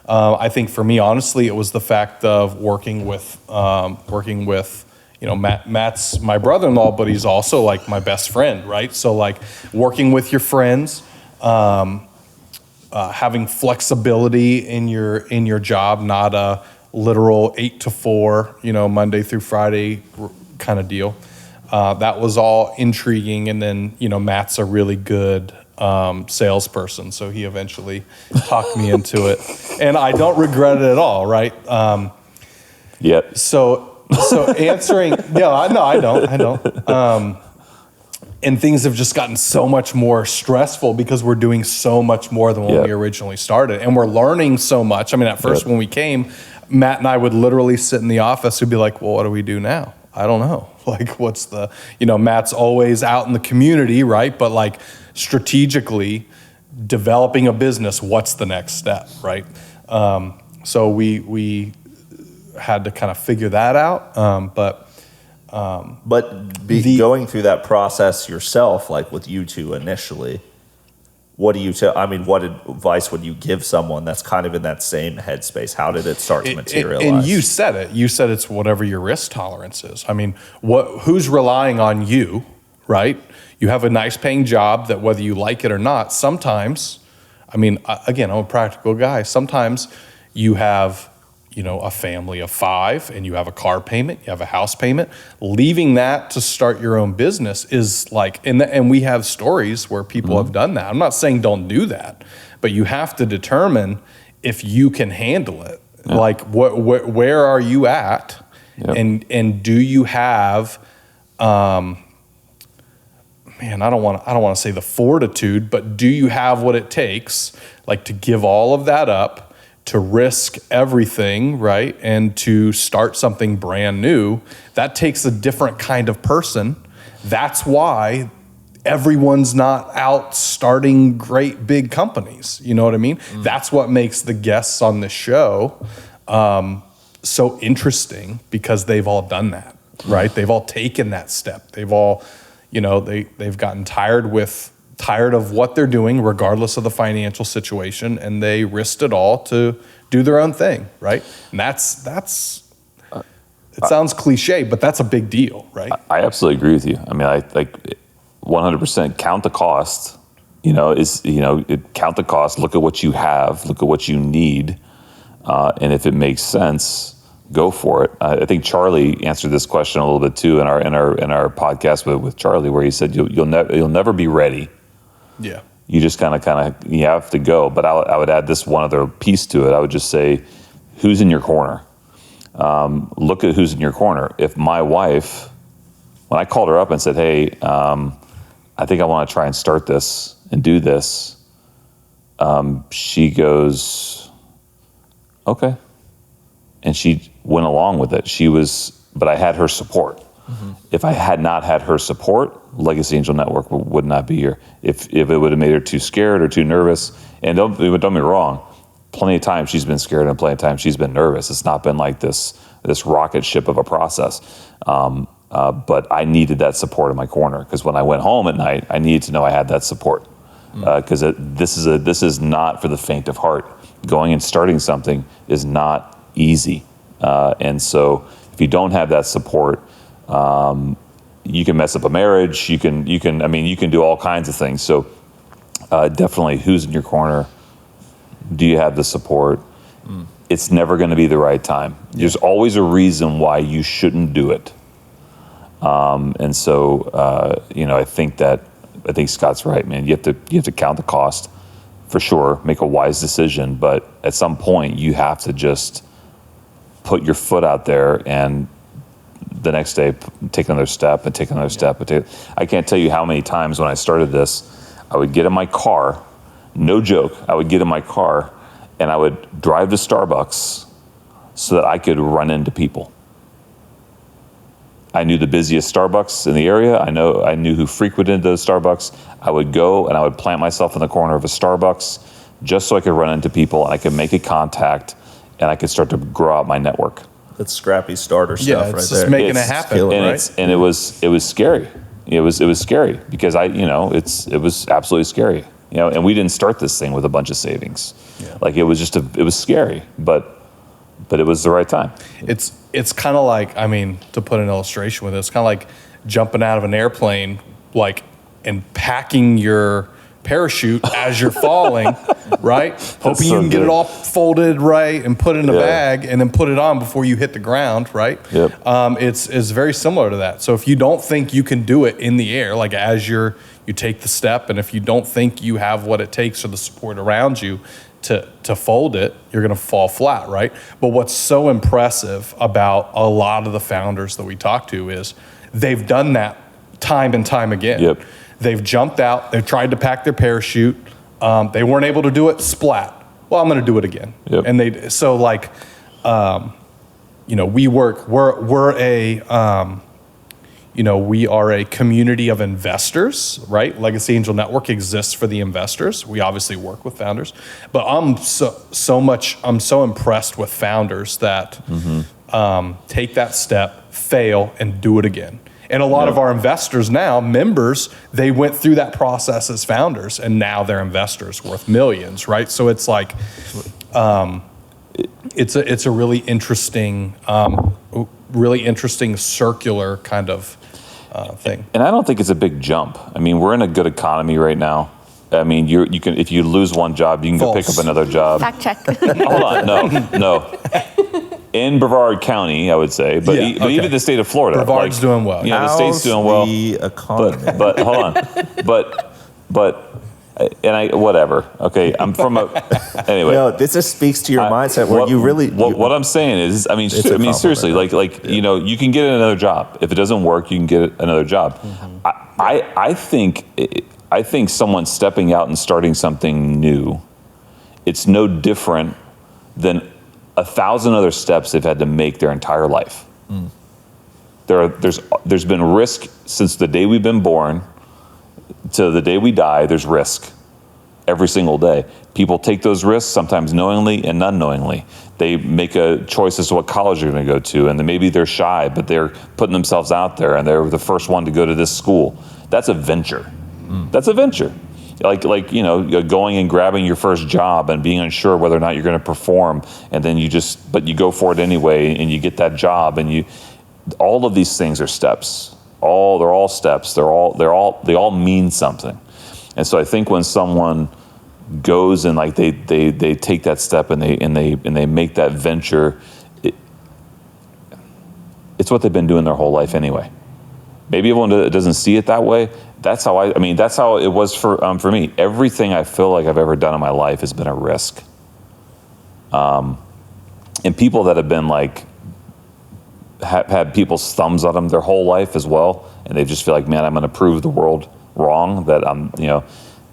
I think for me, honestly, it was the fact of working with Matt's my brother-in-law, but he's also my best friend, right? So working with your friends, having flexibility in your job, not a literal 8 to 4, Monday through Friday kind of deal. That was all intriguing. And then, Matt's a really good salesperson, so he eventually talked me into it. And I don't regret it at all, right? Yep. So answering, I don't. And things have just gotten so much more stressful because we're doing so much more than when we originally started. And we're learning so much. At first when we came, Matt and I would literally sit in the office and be like, well, what do we do now? I don't know. What's the, Matt's always out in the community, right? But strategically developing a business, what's the next step, right? So we had to kind of figure that out. Going through that process yourself, with you two initially, what do you tell? What advice would you give someone that's kind of in that same headspace? How did it start to materialize? And you said it. You said it's whatever your risk tolerance is. Who's relying on you, right? You have a nice paying job that whether you like it or not, sometimes, again, I'm a practical guy. Sometimes you have, a family of 5 and you have a car payment, you have a house payment. Leaving that to start your own business is and we have stories where people have done that. I'm not saying don't do that, but you have to determine if you can handle it. Yeah. Where are you at? Yep. And do you have, I don't want to say the fortitude, but do you have what it takes, to give all of that up, to risk everything, right? And to start something brand new? That takes a different kind of person. That's why everyone's not out starting great big companies. You know what I mean? That's what makes the guests on this show so interesting, because they've all done that, right? They've all taken that step. They've all, they've gotten tired of what they're doing, regardless of the financial situation, and they risked it all to do their own thing, right? And that's it sounds cliche, but that's a big deal, right? I absolutely agree with you. I 100% count the cost. Count the cost. Look at what you have. Look at what you need, and if it makes sense, go for it. I think Charlie answered this question a little bit too in our podcast with Charlie, where he said you'll never be ready. Yeah. You just kind of you have to go. But I would add this one other piece to it. I would just say, who's in your corner? Look at who's in your corner. If my wife, when I called her up and said, hey, I think I want to try and start this and do this, she goes, okay. And she went along with it. But I had her support. Mm-hmm. If I had not had her support, Legacy Angel Network would not be here. If it would have made her too scared or too nervous, and don't get me wrong, plenty of times she's been scared and plenty of times she's been nervous. It's not been like this rocket ship of a process. But I needed that support in my corner, because when I went home at night, I needed to know I had that support. Because this is not for the faint of heart. Going and starting something is not easy, and so if you don't have that support, you can mess up a marriage. You can do all kinds of things. So definitely, who's in your corner? Do you have the support? It's never going to be the right time. There's always a reason why you shouldn't do it. And so I think Scott's right, man. You have to count the cost for sure, make a wise decision, but at some point you have to just put your foot out there and the next day take another step and take another step. I can't tell you how many times when I started this, I would get in my car, no joke, I would get in my car and I would drive to Starbucks so that I could run into people. I knew the busiest Starbucks in the area. I knew who frequented those Starbucks. I would go and I would plant myself in the corner of a Starbucks just so I could run into people and I could make a contact and I could start to grow out my network. That's scrappy starter stuff right there. It's just making it happen, right? And it was scary. It was scary because it was absolutely scary. And we didn't start this thing with a bunch of savings. Yeah. Like it was scary, but it was the right time. It's kind of like, to put an illustration with it, it's kind of like jumping out of an airplane, and packing your parachute as you're falling, right? Hoping you can get it all folded right and put it in a bag and then put it on before you hit the ground, right? Yep. It's very similar to that. So if you don't think you can do it in the air, like as you take the step, and if you don't think you have what it takes or the support around you to fold it, you're going to fall flat, right? But what's so impressive about a lot of the founders that we talk to is they've done that time and time again. Yep. They've jumped out. They've tried to pack their parachute. They weren't able to do it. Splat. Well, I'm going to do it again. Yep. And we are a community of investors, right? Legacy Angel Network exists for the investors. We obviously work with founders, but I'm so impressed with founders that take that step, fail, and do it again. And a lot of our investors now, members, they went through that process as founders, and now they're investors worth millions, right? So it's like, it's a really interesting circular kind of thing. And I don't think it's a big jump. We're in a good economy right now. You can, if you lose one job, you can go pick up another job. Fact check. Hold on, no. In Brevard County, I would say, but even the state of Florida, Brevard's doing well. The state's doing well. The economy. But hold on, whatever. Okay, I'm from anyway. No, this just speaks to your mindset where you really. What I'm saying is, seriously, you can get another job. If it doesn't work, you can get another job. Mm-hmm. I think someone stepping out and starting something new, it's no different than 1,000 other steps they've had to make their entire life. There's been risk since the day we've been born to the day we die. There's risk every single day. People take those risks, sometimes knowingly and unknowingly. They make a choice as to what college they're going to go to, and then maybe they're shy, but they're putting themselves out there, and they're the first one to go to this school. That's a venture. That's a venture. Like going and grabbing your first job and being unsure whether or not you're going to perform, and then you go for it anyway, and you get that job, and all of these things are steps. They're all steps. They all mean something. And so I think when someone goes and they take that step and they make that venture, it's what they've been doing their whole life anyway. Maybe everyone doesn't see it that way. That's how that's how it was for me. Everything I feel like I've ever done in my life has been a risk. And people that have been like, had people's thumbs on them their whole life as well, and they just feel like, man, I'm going to prove the world wrong, that I'm,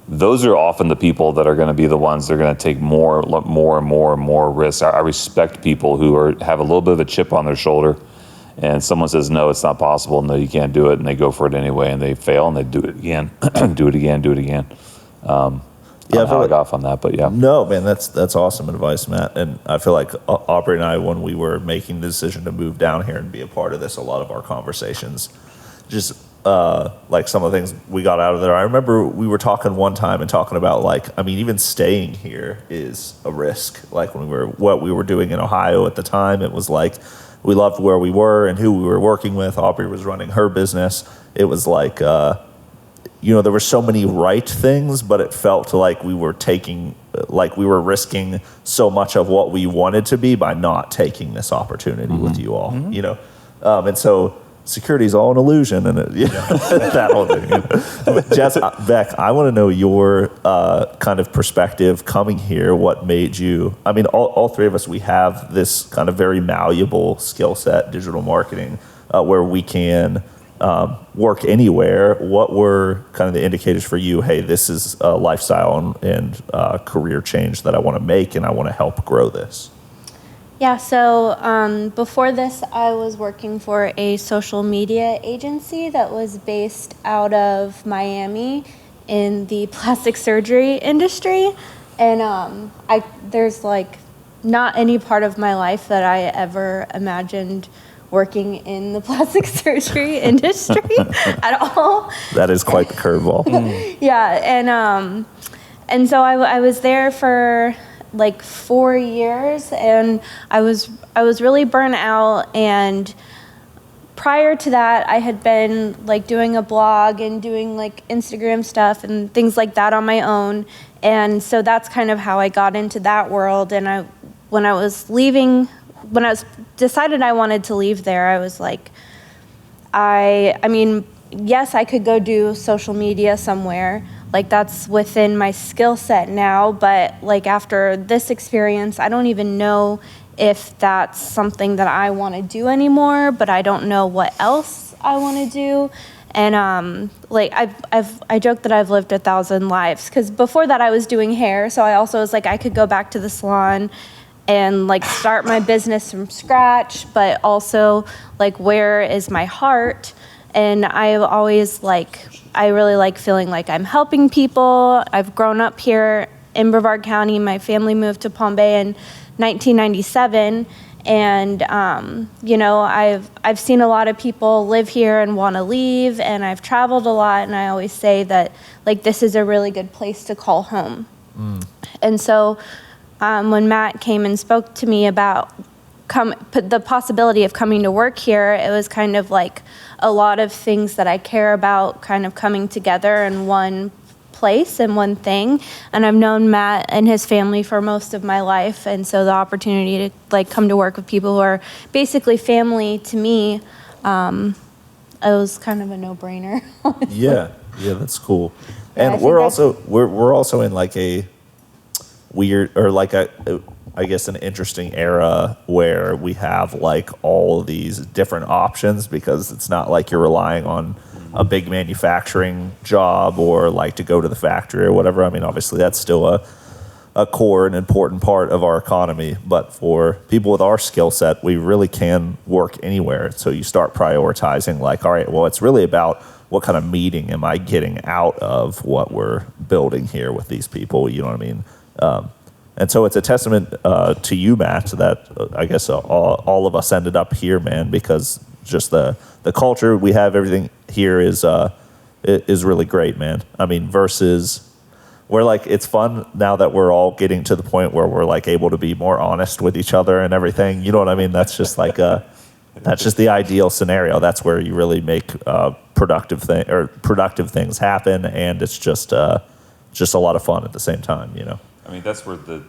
those are often the people that are going to be the ones that are going to take more risks. I respect people who have a little bit of a chip on their shoulder, and someone says, no, it's not possible, no, you can't do it, and they go for it anyway, and they fail, and they do it again, do it again. Yeah, I got off on that, but yeah. No, man, that's awesome advice, Matt. And I feel like Aubrey and I, when we were making the decision to move down here and be a part of this, a lot of our conversations, just like some of the things we got out of there. I remember we were talking one time and talking about even staying here is a risk. Like what we were doing in Ohio at the time, it was like we loved where we were and who we were working with. Aubrey was running her business. It was like, there were so many right things, but it felt like we were risking so much of what we wanted to be by not taking this opportunity with you all, and so security is all an illusion, and that whole thing. Jess, Beck, I want to know your kind of perspective coming here. What made you? I mean, all three of us, we have this kind of very malleable skill set, digital marketing, where we can work anywhere. What were kind of the indicators for you? Hey, this is a lifestyle and career change that I want to make, and I want to help grow this. Yeah, so before this, I was working for a social media agency that was based out of Miami in the plastic surgery industry. And there's like not any part of my life that I ever imagined working in the plastic surgery industry at all. That is quite the curveball. Yeah, and so I was there for like 4 years, and I was really burnt out. And prior to that, I had been like doing a blog and doing like Instagram stuff and things like that on my own. And so that's kind of how I got into that world. And when I decided I wanted to leave there, I was like, yes, I could go do social media somewhere. Like that's within my skill set now, but like after this experience, I don't even know if that's something that I want to do anymore, but I don't know what else I want to do. And I joke that I've lived 1,000 lives, because before that I was doing hair, so I also was like, I could go back to the salon and like start my business from scratch, but also like, where is my heart? And I really like feeling like I'm helping people. I've grown up here in Brevard County. My family moved to Palm Bay in 1997. And, I've seen a lot of people live here and want to leave, and I've traveled a lot, and I always say that like, this is a really good place to call home. And so when Matt came and spoke to me about the possibility of coming to work here, it was kind of like a lot of things that I care about kind of coming together in one place and one thing. And I've known Matt and his family for most of my life, and so the opportunity to like come to work with people who are basically family to me, it was kind of a no-brainer. Yeah, that's cool. And we're also in like a weird, or like I guess an interesting era where we have like all of these different options, because it's not like you're relying on a big manufacturing job or like to go to the factory or whatever. I mean, obviously that's still a core and important part of our economy, but for people with our skill set, we really can work anywhere. So you start prioritizing like, all right, well, it's really about what kind of meeting am I getting out of what we're building here with these people, you know what I mean? And so it's a testament to you, Matt, that I guess all of us ended up here, man, because just the culture we have, everything here is really great, man. I mean, versus we're like, it's fun now that we're all getting to the point where we're like able to be more honest with each other and everything. You know what I mean? That's just like that's just the ideal scenario. That's where you really make productive things happen, and it's just a lot of fun at the same time, you know. I mean, that's where the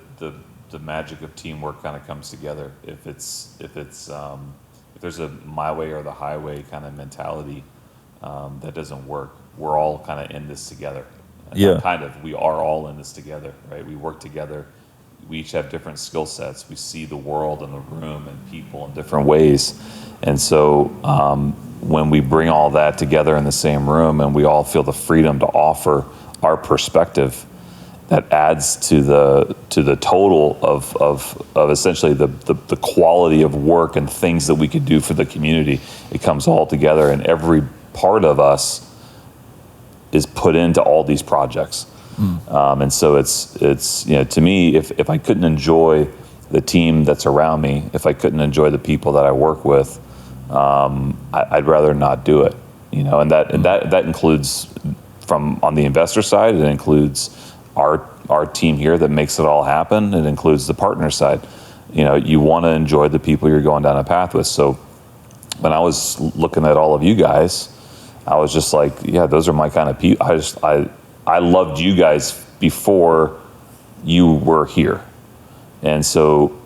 magic of teamwork kind of comes together. If it's if there's a my way or the highway kind of mentality, that doesn't work. We're all kind of in this together. And Yeah. not kind of, we are all in this together, right? We work together. We each have different skill sets. We see the world and the room and people in different ways. And so when we bring all that together in the same room and we all feel the freedom to offer our perspective, that adds to the total of essentially the quality of work and things that we could do for the community. It comes all together, and every part of us is put into all these projects. And so it's you know, to me, if I couldn't enjoy the team that's around me, if I couldn't enjoy the people that I work with, I'd rather not do it. You know, and that includes from on the investor side. It includes our team here that makes it all happen. It includes the partner side. You know, you want to enjoy the people you're going down a path with. So when I was looking at all of you guys, I was just like, yeah, those are my kind of people. I loved you guys before you were here. And so,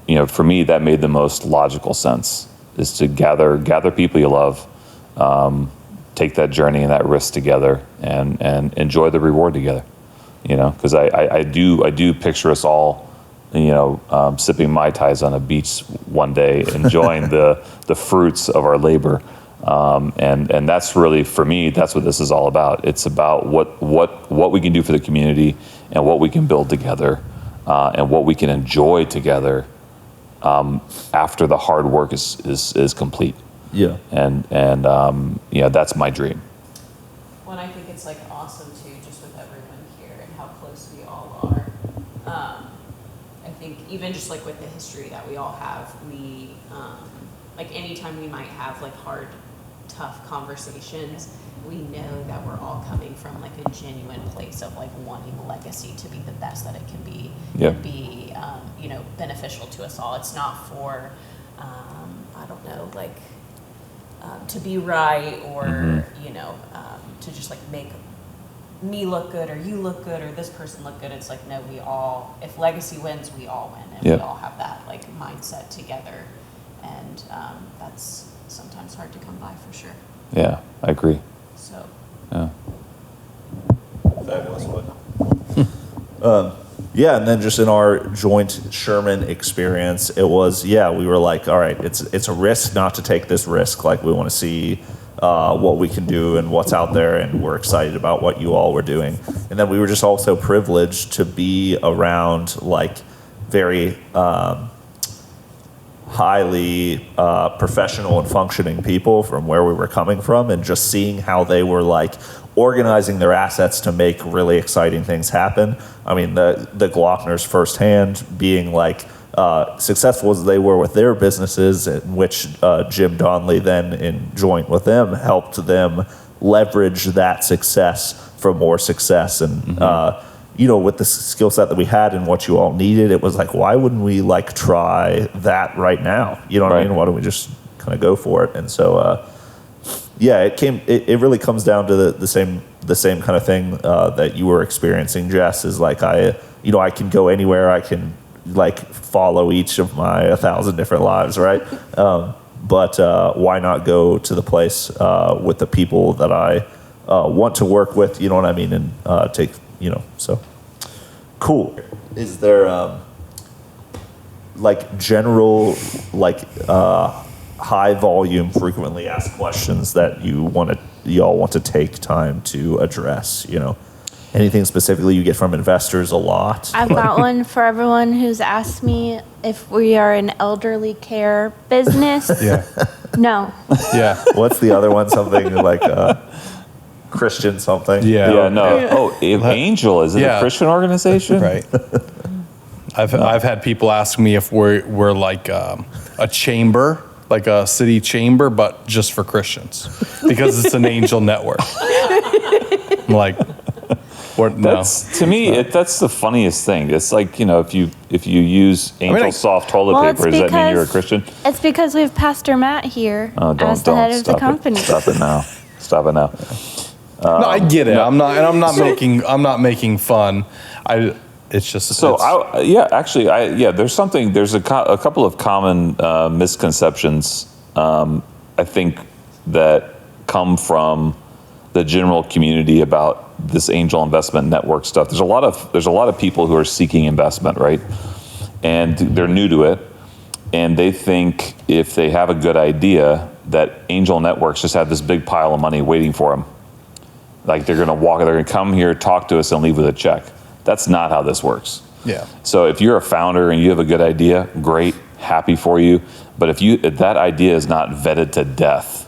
you know, for me, that made the most logical sense, is to gather people you love, take that journey and that risk together, and enjoy the reward together. You know, because I do picture us all, you know, sipping Mai Tais on a beach one day, enjoying the fruits of our labor. And that's really, for me, that's what this is all about. It's about what we can do for the community and what we can build together, and what we can enjoy together after the hard work is complete. Yeah. And yeah, that's my dream. Well, and I think it's like awesome too, just with everyone here and how close we all are. I think even just like with the history that we all have, we like anytime we might have like hard, tough conversations, we know that we're all coming from like a genuine place of like wanting legacy to be the best that it can be, Yeah. and be you know, beneficial to us all. It's not for I don't know, like to be right, or you know, to just like make me look good or you look good or this person look good. It's like, no, we all, if legacy wins, we all win, and Yeah. we all have that like mindset together, and that's sometimes hard to come by for sure. Yeah, I agree. So Yeah. Fabulous. Yeah, and then just in our joint Sherman experience, it was, yeah, we were like, all right, it's a risk not to take this risk. Like, we want to see what we can do and what's out there, and we're excited about what you all were doing. And then we were just also privileged to be around like very highly professional and functioning people from where we were coming from, and just seeing how they were like organizing their assets to make really exciting things happen. I mean, the Glockners firsthand, being like successful as they were with their businesses, in which Jim Donnelly then in joint with them helped them leverage that success for more success. And you know, with the skill set that we had and what you all needed, it was like, why wouldn't we like try that right now? You know what I mean? Why don't we just kind of go for it? And so yeah, it really comes down to the same kind of thing that you were experiencing, Jess, is like, I can go anywhere, I can like follow each of my 1,000 different lives, right? But why not go to the place with the people that I want to work with, you know what I mean, and take, you know, so cool. Is there like general, like high volume, frequently asked questions that y'all want to take time to address? You know, anything specifically you get from investors a lot? I've got one for everyone who's asked me if we are an elderly care business. Yeah. No. Yeah. What's the other one? Something like Christian something? Yeah. Yeah, no. Oh, Angel, is it Yeah. a Christian organization? Right. I've had people ask me if we're like a chamber, like a city chamber, but just for Christians, because it's an angel network. I'm like, no. To me, that's the funniest thing. It's like, you know, if you use Angel Soft toilet Well, paper, it's does that mean you're a because- Christian? It's because we have Pastor Matt here as the head of the company. Stop it now. Stop it now. No, I get it. I'm not making fun. It's just So there's a couple of common misconceptions I think that come from the general community about this angel investment network stuff. There's a lot of people who are seeking investment, right? And they're new to it, and they think if they have a good idea that angel networks just have this big pile of money waiting for them. Like they're gonna come here, talk to us, and leave with a check. That's not how this works. Yeah. So if you're a founder and you have a good idea, great, happy for you. But if that idea is not vetted to death,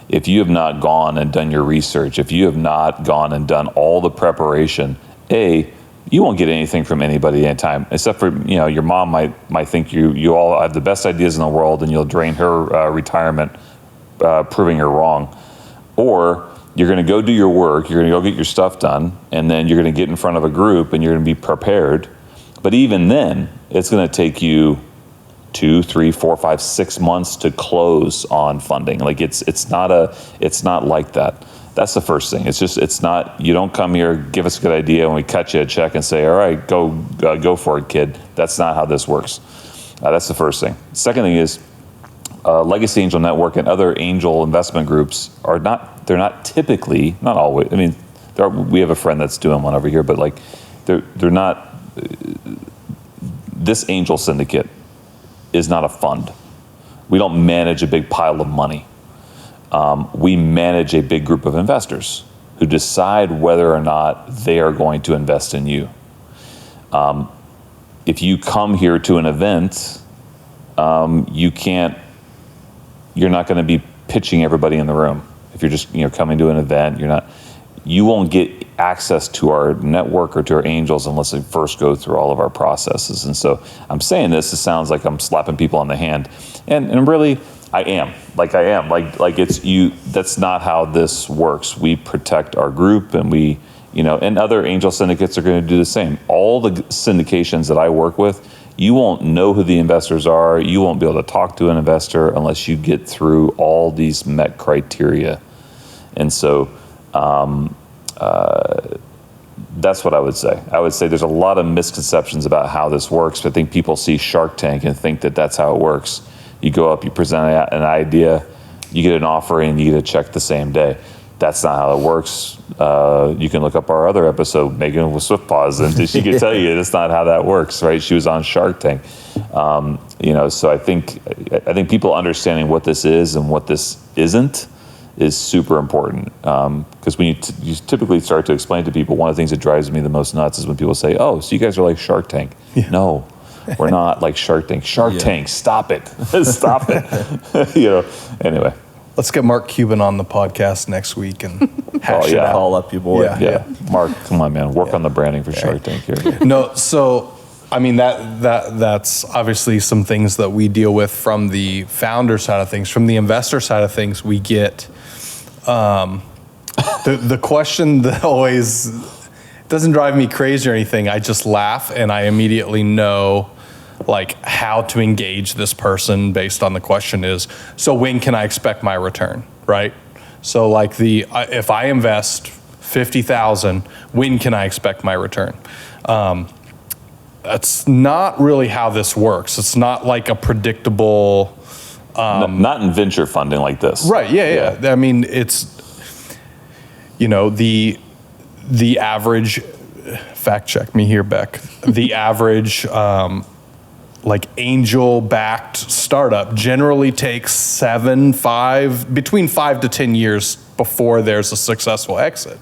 if you have not gone and done your research, if you have not gone and done all the preparation, you won't get anything from anybody anytime, except for, your mom might think you all have the best ideas in the world and you'll drain her retirement, proving her wrong. Or you're going to go do your work, you're going to go get your stuff done, and then you're going to get in front of a group and you're going to be prepared. But even then, it's going to take you 2, 3, 4, 5, 6 months to close on funding. Like it's not like that. That's the first thing. It's not, you don't come here, give us a good idea, and we cut you a check and say, all right, go for it, kid. That's not how this works. That's the first thing. Second thing is, Legacy Angel Network and other angel investment groups they're not typically, not always, I mean, we have a friend that's doing one over here, but like, they're not, this angel syndicate is not a fund. We don't manage a big pile of money. We manage a big group of investors who decide whether or not they are going to invest in you. If you come here to an event, you're not going to be pitching everybody in the room. If you're just coming to an event, you won't get access to our network or to our angels unless they first go through all of our processes. And so I'm saying this, it sounds like I'm slapping people on the hand, and really I am. Like it's you. That's not how this works. We protect our group, and we, and other angel syndicates are going to do the same. All the syndications that I work with, you won't know who the investors are. You won't be able to talk to an investor unless you get through all these met criteria. And so that's what I would say. I would say there's a lot of misconceptions about how this works. I think people see Shark Tank and think that that's how it works. You go up, you present an idea, you get an offer, and you get a check the same day. That's not how it works. You can look up our other episode, Megan with Swift Paws, and she can tell you that's not how that works, right? She was on Shark Tank. So I think people understanding what this is and what this isn't is super important. Because when you typically start to explain to people, one of the things that drives me the most nuts is when people say, oh, so you guys are like Shark Tank. Yeah. No, we're not like Shark Tank. Tank, stop it. Stop it. Anyway. Let's get Mark Cuban on the podcast next week and hash it out. Call up your boy. Yeah. Mark, come on, man. Work on the branding for Shark Tank here. No, so I mean that's obviously some things that we deal with from the founder side of things. From the investor side of things, we get the question that always doesn't drive me crazy or anything. I just laugh and I immediately know like how to engage this person based on the question is, so when can I expect my return, right? So like if I invest $50,000, when can I expect my return? That's not really how this works. It's not like a predictable. Not in venture funding like this. Right. Yeah. I mean, it's, the average, fact check me here, Beck. The average, like angel-backed startup generally takes between 5 to 10 years before there's a successful exit,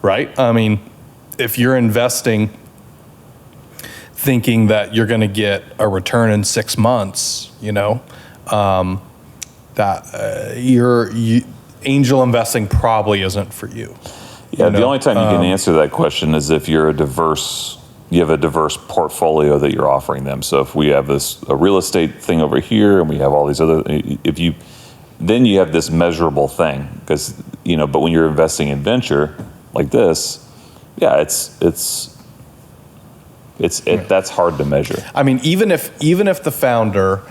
right? I mean, if you're investing thinking that you're going to get a return in 6 months, angel investing probably isn't for you. Yeah, the only time you can answer that question is if you have a diverse portfolio that you're offering them. So if we have a real estate thing over here and we have all these other, then you have this measurable thing because, but when you're investing in venture like this, yeah, that's hard to measure. I mean, even if the founder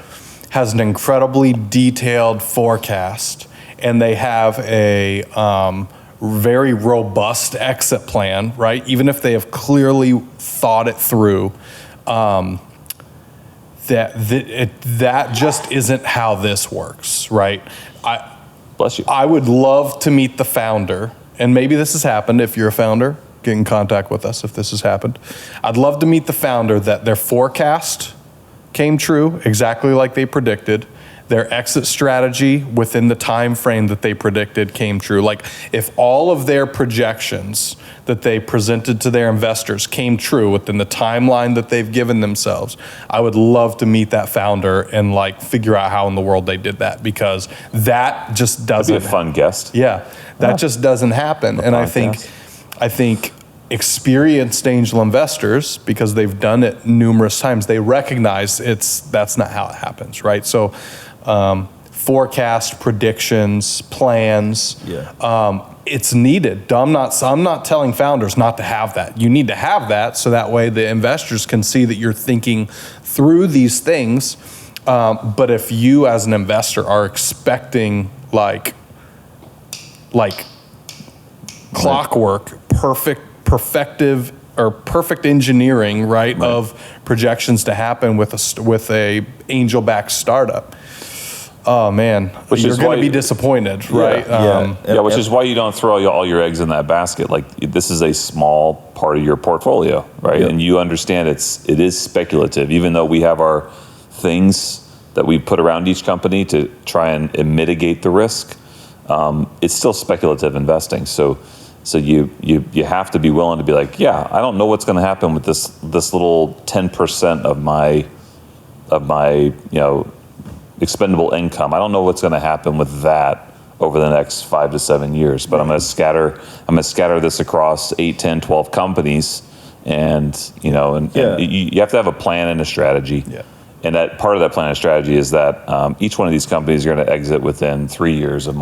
has an incredibly detailed forecast and they have a very robust exit plan, right? Even if they have clearly thought it through, that just isn't how this works, right? Bless you. I would love to meet the founder, and maybe this has happened. If you're a founder, get in contact with us if this has happened. I'd love to meet the founder that their forecast came true exactly like they predicted. Their exit strategy within the time frame that they predicted came true. Like if all of their projections that they presented to their investors came true within the timeline that they've given themselves, I would love to meet that founder and like figure out how in the world they did that, because that just doesn't. That'd be a fun guest. Yeah, that just doesn't happen. And I think experienced angel investors, because they've done it numerous times, they recognize that's not how it happens, right? So forecast, predictions, plans, it's needed. I'm not telling founders not to have that. You need to have that so that way the investors can see that you're thinking through these things. But if you as an investor are expecting like clockwork, perfect engineering, right, of projections to happen with a angel-backed startup, oh man, you're going to be disappointed, right? Which is why you don't throw all your eggs in that basket. Like this is a small part of your portfolio, right? And you understand it is speculative, even though we have our things that we put around each company to try and mitigate the risk. It's still speculative investing. So you have to be willing to be like, yeah, I don't know what's going to happen with this little 10% of my expendable income. I don't know what's going to happen with that over the next 5 to 7 years, but I'm going to scatter this across 8, 10, 12 companies, and you have to have a plan and a strategy. Yeah. And that part of that plan and strategy is that each one of these companies are going to exit within 3 years of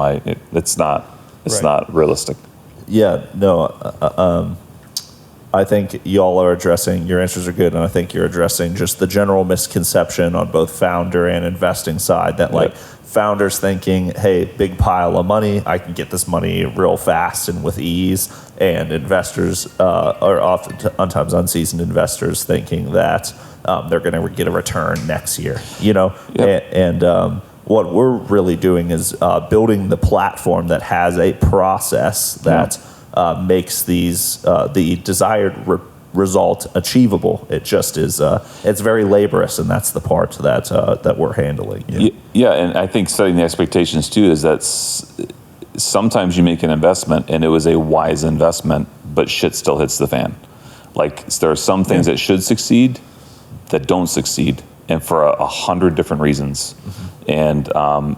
it's not realistic. Yeah, no, I think y'all are addressing, your answers are good, and I think you're addressing just the general misconception on both founder and investing side that like founders thinking, hey, big pile of money, I can get this money real fast and with ease, and investors are oftentimes unseasoned investors thinking that they're going to get a return next year, and what we're really doing is building the platform that has a process that makes these the desired result achievable. It just is it's very laborious, and that's the part that we're handling. Yeah, and I think setting the expectations too is that sometimes you make an investment and it was a wise investment, but shit still hits the fan. Like there are some things that should succeed that don't succeed, and for 100 different reasons. And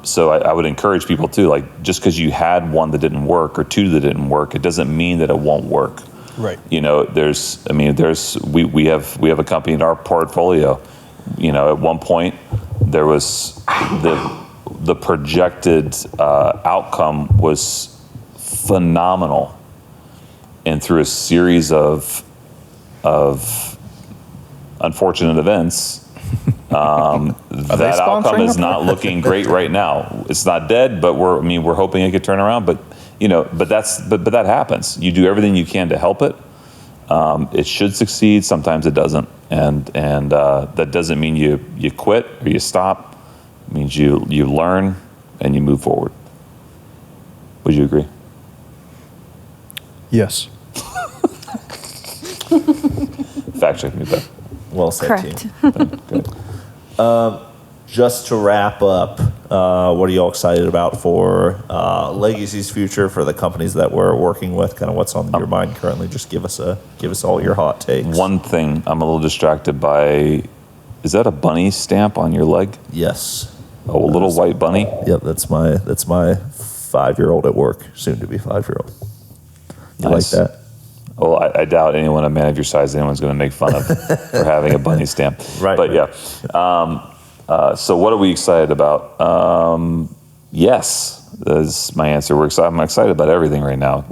so I would encourage people too, like just because you had one that didn't work or two that didn't work, it doesn't mean that it won't work. Right. We have a company in our portfolio. At one point there was the projected outcome was phenomenal, and through a series of unfortunate events, that outcome is not looking great right now. It's not dead, but we're hoping it could turn around. But that happens. You do everything you can to help it. It should succeed. Sometimes it doesn't, and that doesn't mean you quit or you stop. It means you learn and you move forward. Would you agree? Yes. Fact check me, Ben. Well said, Correct. team. Good. Just to wrap up, what are you all excited about for Legacy's future, for the companies that we're working with? Kind of what's on your mind currently? Just give us all your hot takes. One thing I'm a little distracted by, is that a bunny stamp on your leg? Yes. Oh, a little white bunny? Yep, that's my 5-year-old at work, soon to be 5-year-old. You Nice. like that? Well, I doubt anyone a man of your size, anyone's going to make fun of for having a bunny stamp. Right. But yeah. So what are we excited about? Yes, is my answer. I'm excited about everything right now.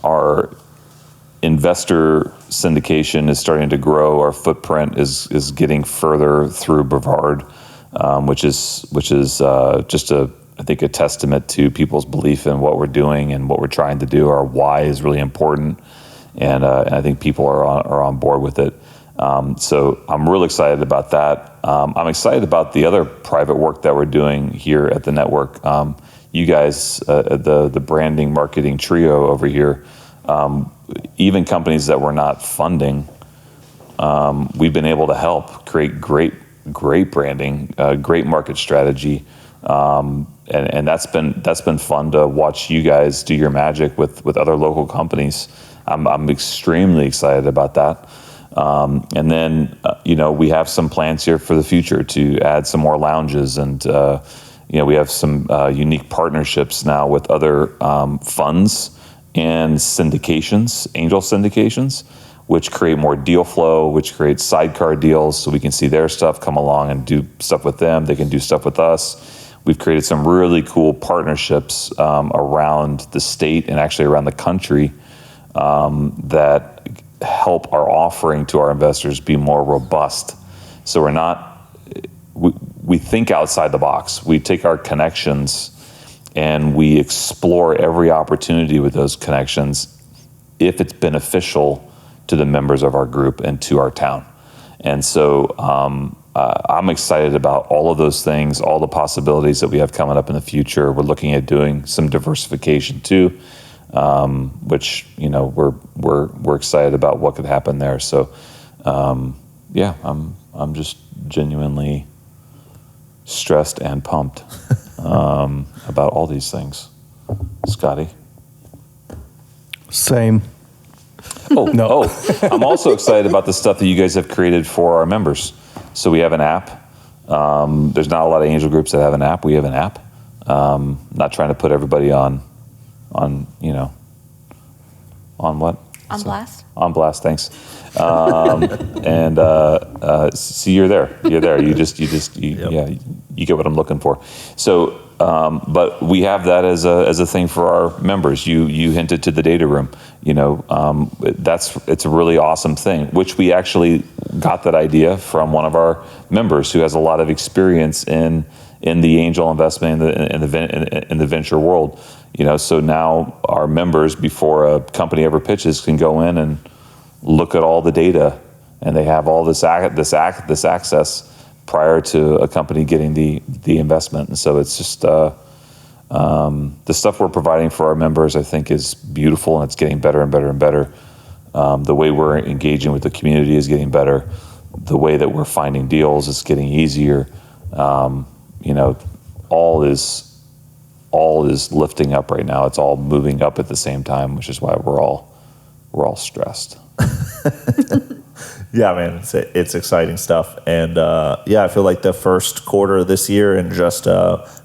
Our investor syndication is starting to grow. Our footprint is getting further through Brevard, which is just I think a testament to people's belief in what we're doing and what we're trying to do. Our why is really important, and I think people are on board with it. So I'm really excited about that. I'm excited about the other private work that we're doing here at the network. You guys, the branding marketing trio over here, even companies that we're not funding, we've been able to help create great branding, great market strategy, and that's been fun to watch you guys do your magic with other local companies. I'm extremely excited about that. And then, we have some plans here for the future to add some more lounges, and we have some unique partnerships now with other funds and syndications, angel syndications, which create more deal flow, which creates sidecar deals, so we can see their stuff come along and do stuff with them. They can do stuff with us. We've created some really cool partnerships around the state and actually around the country that help our offering to our investors be more robust. So we think outside the box. We take our connections and we explore every opportunity with those connections if it's beneficial to the members of our group and to our town. And so I'm excited about all of those things, all the possibilities that we have coming up in the future. We're looking at doing some diversification too, which we're excited about what could happen there. So I'm just genuinely stressed and pumped about all these things. Scotty? Same. Oh, no. I'm also excited about the stuff that you guys have created for our members. So we have an app. There's not a lot of angel groups that have an app. We have an app. Not trying to put everybody on what? On blast? On blast, thanks. See, you're there. You're there. You get what I'm looking for. So, but we have that as a thing for our members. You hinted to the data room. It's a really awesome thing, which we actually got that idea from one of our members who has a lot of experience in the angel investment in the venture world. So now our members, before a company ever pitches, can go in and look at all the data, and they have all this access prior to a company getting the investment. And so it's just the stuff we're providing for our members, I think, is beautiful, and it's getting better and better and better. The way we're engaging with the community is getting better. The way that we're finding deals is getting easier. All is lifting up right now. It's all moving up at the same time, which is why we're all stressed. Yeah, man, it's exciting stuff. And I feel like the first quarter of this year, and just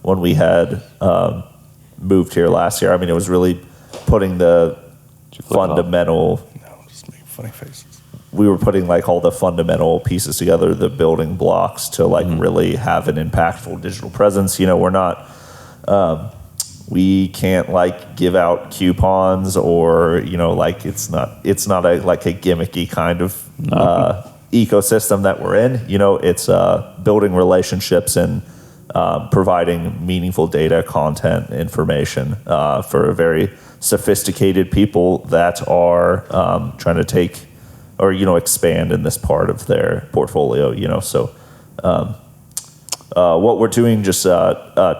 when we had moved here last year, it was really putting the fundamental. No, just making funny faces. We were putting all the fundamental pieces together, the building blocks to really have an impactful digital presence. We're not. We can't give out coupons or it's not a a gimmicky kind of ecosystem that we're in. It's building relationships and providing meaningful data, content, information for very sophisticated people that are trying to take or expand in this part of their portfolio. So. What we're doing just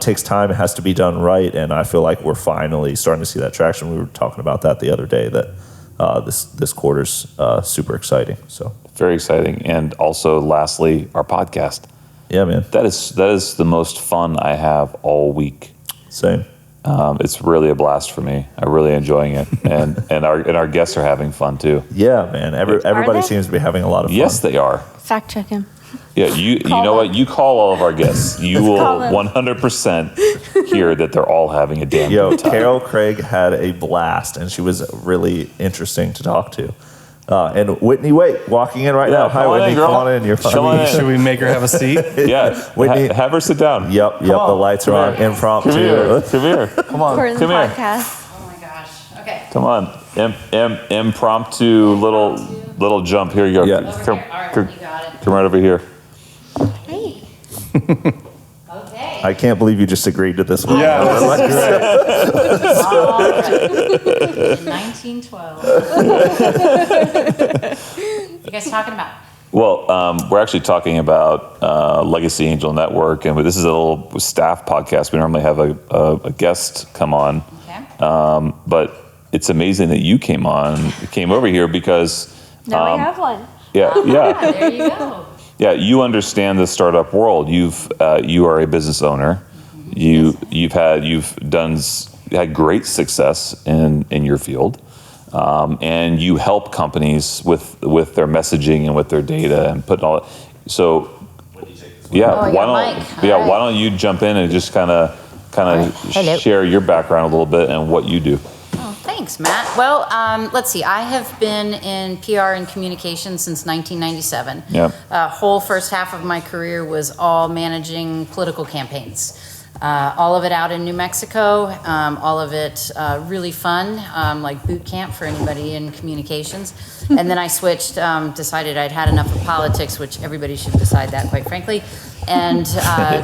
takes time. It has to be done right, and I feel like we're finally starting to see that traction. We were talking about that the other day, that this quarter's super exciting. So very exciting. And also, lastly, our podcast. Yeah, man. That is the most fun I have all week. Same. It's really a blast for me. I'm really enjoying it, and our guests are having fun too. Yeah, man. Everybody they? seems to be having a lot of fun. Yes, they are. Fact check him. Yeah, you know what? You call all of our guests. You will 100% hear that they're all having a damn good time. Carol Craig had a blast, and she was really interesting to talk to. And Whitney Waite walking in right now. Hi, Whitney. Come on in. You're fine. Should we make her have a seat? Yeah, Whitney, have her sit down. Yep. The lights are on. Impromptu. Come here. Come on. For the Come here. podcast. Oh my gosh. Okay. Come on. Impromptu little jump. Here you go. Yeah. Over here. All right, you got it. Come right over here. Hey. Okay. I can't believe you just agreed to this one. Yeah, All right. In 1912. You guys talking about? Well, we're actually talking about Legacy Angel Network, and this is a little staff podcast. We normally have a guest come on, Okay. but it's amazing that you came over here because Now we have one. yeah. There you go. Yeah, you understand the startup world. You are a business owner. You've had great success in your field, and you help companies with their messaging and with their data and putting all. So, yeah, why don't you jump in and just kind of Hello. share your background a little bit and what you do. Oh, thanks, Matt. Well, let's see. I have been in PR and communications since 1997. Yeah. Whole first half of my career was all managing political campaigns. All of it out in New Mexico, all of it really fun, like boot camp for anybody in communications. And then I switched, decided I'd had enough of politics, which everybody should decide that, quite frankly, and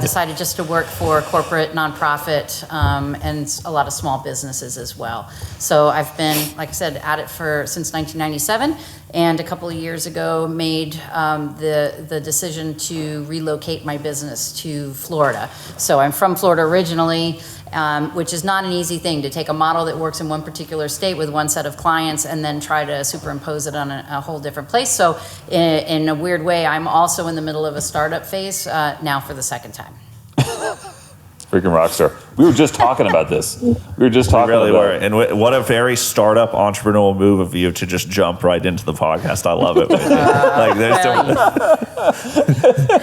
decided just to work for corporate, nonprofit, and a lot of small businesses as well. So I've been, like I said, at it since 1997. And a couple of years ago made the decision to relocate my business to Florida. So I'm from Florida originally, which is not an easy thing to take a model that works in one particular state with one set of clients and then try to superimpose it on a whole different place. So in a weird way, I'm also in the middle of a startup phase now for the second time. Freaking rock star. We were just talking about this. We were just talking Really about were. And what a very startup entrepreneurial move of you to just jump right into the podcast. I love it.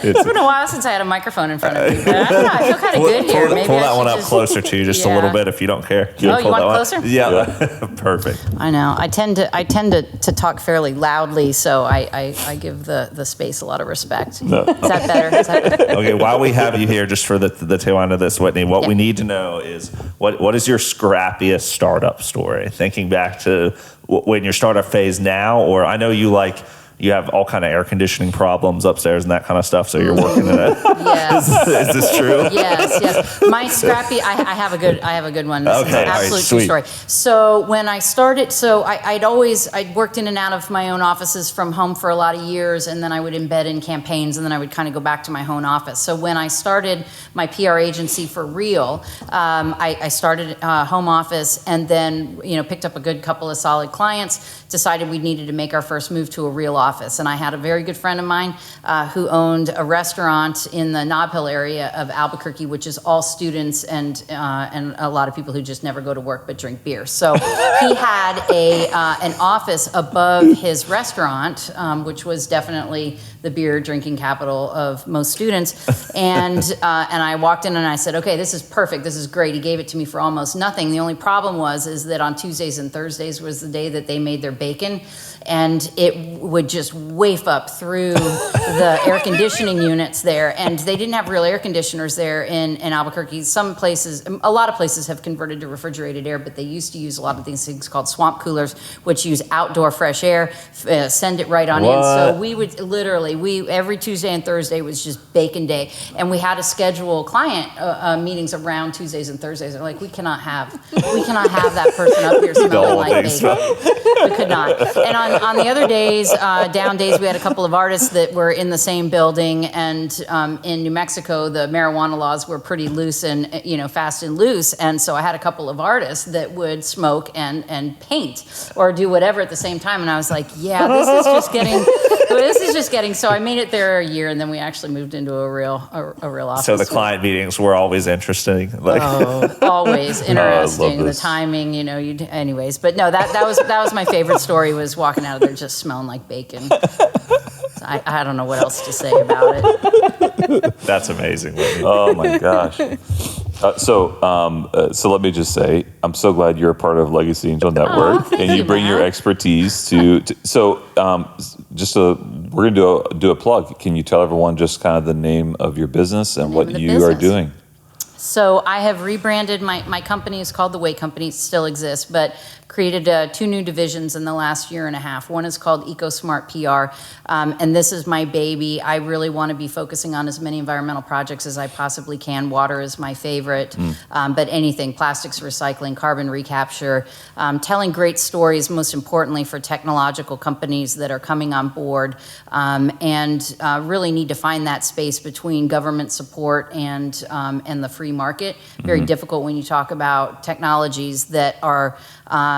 It's been a while since I had a microphone in front of me, but I don't know, I feel kind of good here. Maybe pull I that should one up just- closer to you just a little bit if you don't care. Oh, you pull want that one? closer? Yeah. Perfect. I know. I tend to talk fairly loudly, so I give the space a lot of respect. Is that better? Okay, while we have you here, just for the tail end of this, Whitney, what Yeah. we need to know is what is your scrappiest startup story? Thinking back to when your startup phase now, or I know you have all kind of air conditioning problems upstairs and that kind of stuff, so you're working in it. Yes. Is this true? Yes. My scrappy. I have a good one. This is Okay, an all right, absolute true sweet. story. So when I started, I'd worked in and out of my own offices from home for a lot of years, and then I would embed in campaigns, and then I would kind of go back to my own office. So when I started my PR agency for real, I started home office, and then picked up a good couple of solid clients. Decided we needed to make our first move to a real office, and I had a very good friend of mine who owned a restaurant in the Nob Hill area of Albuquerque, which is all students and a lot of people who just never go to work but drink beer. So he had an office above his restaurant, which was definitely the beer drinking capital of most students. And I walked in and I said, okay, this is perfect. This is great. He gave it to me for almost nothing. The only problem is that on Tuesdays and Thursdays was the day that they made their bacon, and it would just waft up through the air conditioning units there. And they didn't have real air conditioners there in Albuquerque. Some places, a lot of places have converted to refrigerated air, but they used to use a lot of these things called swamp coolers, which use outdoor fresh air, send it right on in. So we would literally, every Tuesday and Thursday was just bacon day. And we had to schedule client meetings around Tuesdays and Thursdays. They're like, we cannot have that person up here smelling like bacon. We could not. And on the other days, down days, we had a couple of artists that were in the same building. And in New Mexico, the marijuana laws were pretty loose and fast and loose. And so I had a couple of artists that would smoke and paint or do whatever at the same time. And I was like, yeah, this is just getting. So I made it there a year, and then we actually moved into a real office. So the client meetings were always interesting. Always interesting. The this. timing, anyways. But no, that was my favorite story, was walking out of there just smelling like bacon. I don't know what else to say about it. That's amazing, Whitney. Oh my gosh. So let me just say, I'm so glad you're a part of Legacy Angel Network, thank and you you, bring your Matt. expertise we're going to do a plug. Can you tell everyone just kind of the name of your business and what of the you are business. doing? So I have rebranded, my company is called The Weight Company, it still exists, but created 2 new divisions in the last year and a half. One is called EcoSmart PR, and this is my baby. I really want to be focusing on as many environmental projects as I possibly can. Water is my favorite, but anything, plastics recycling, carbon recapture, telling great stories, most importantly for technological companies that are coming on board, and really need to find that space between government support and the free market. Very difficult when you talk about technologies that are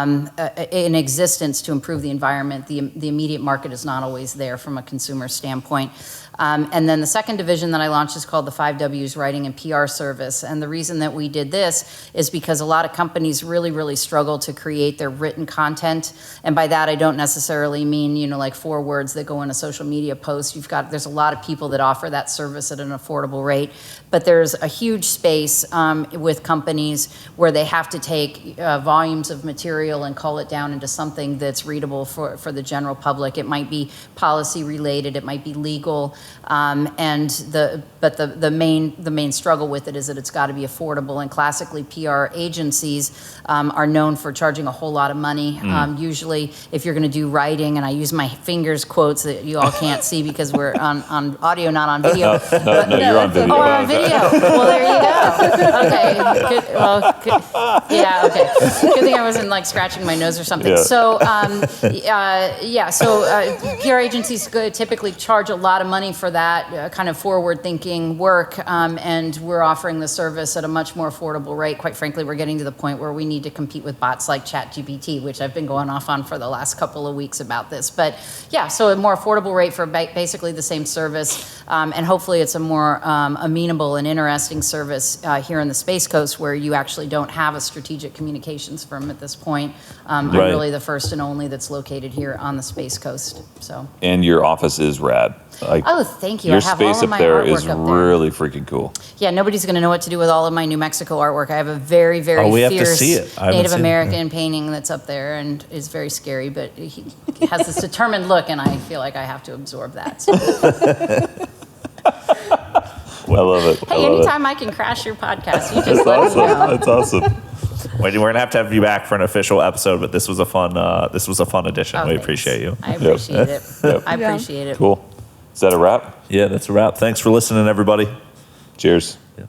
in existence to improve the environment. The immediate market is not always there from a consumer standpoint. And then the second division that I launched is called the 5 W's Writing and PR Service. And the reason that we did this is because a lot of companies really, really struggle to create their written content. And by that, I don't necessarily mean, like 4 words that go in a social media post. There's a lot of people that offer that service at an affordable rate. But there's a huge space with companies where they have to take volumes of material and cull it down into something that's readable for the general public. It might be policy related, it might be legal. But the main struggle with it is that it's got to be affordable. And classically, PR agencies are known for charging a whole lot of money. Usually, if you're going to do writing, and I use my fingers quotes that you all can't see because we're on audio, not on video. No, you're on video. Oh, we're on video. Well, there you go. Okay. Yeah. Okay. Good thing I wasn't like scratching my nose or something. Yeah. So, So PR agencies typically charge a lot of money for that kind of forward-thinking work, and we're offering the service at a much more affordable rate. Quite frankly, we're getting to the point where we need to compete with bots like ChatGPT, which I've been going off on for the last couple of weeks about this. But yeah, so a more affordable rate for basically the same service, and hopefully it's a more amenable and interesting service here in the Space Coast, where you actually don't have a strategic communications firm at this point. I'm Right. really the first and only that's located here on the Space Coast. So. And your office is rad. Like, Oh, thank you. your I have all space of up my there artwork is up there. really freaking cool. Yeah, nobody's going to know what to do with all of my New Mexico artwork. I have a very, very We have to fierce see it. I haven't Native seen it. American painting that's up there and is very scary, but he has this determined look, and I feel like I have to absorb that. So. I love it. Hey, anytime I can crash your podcast, you just That's let awesome. me know. That's awesome. Whitney, we're gonna have you back for an official episode, but this was a fun addition. Oh, We thanks. appreciate you. I appreciate it. Yep. I appreciate it. Cool. Is that a wrap? Yeah, that's a wrap. Thanks for listening, everybody. Cheers. Yeah.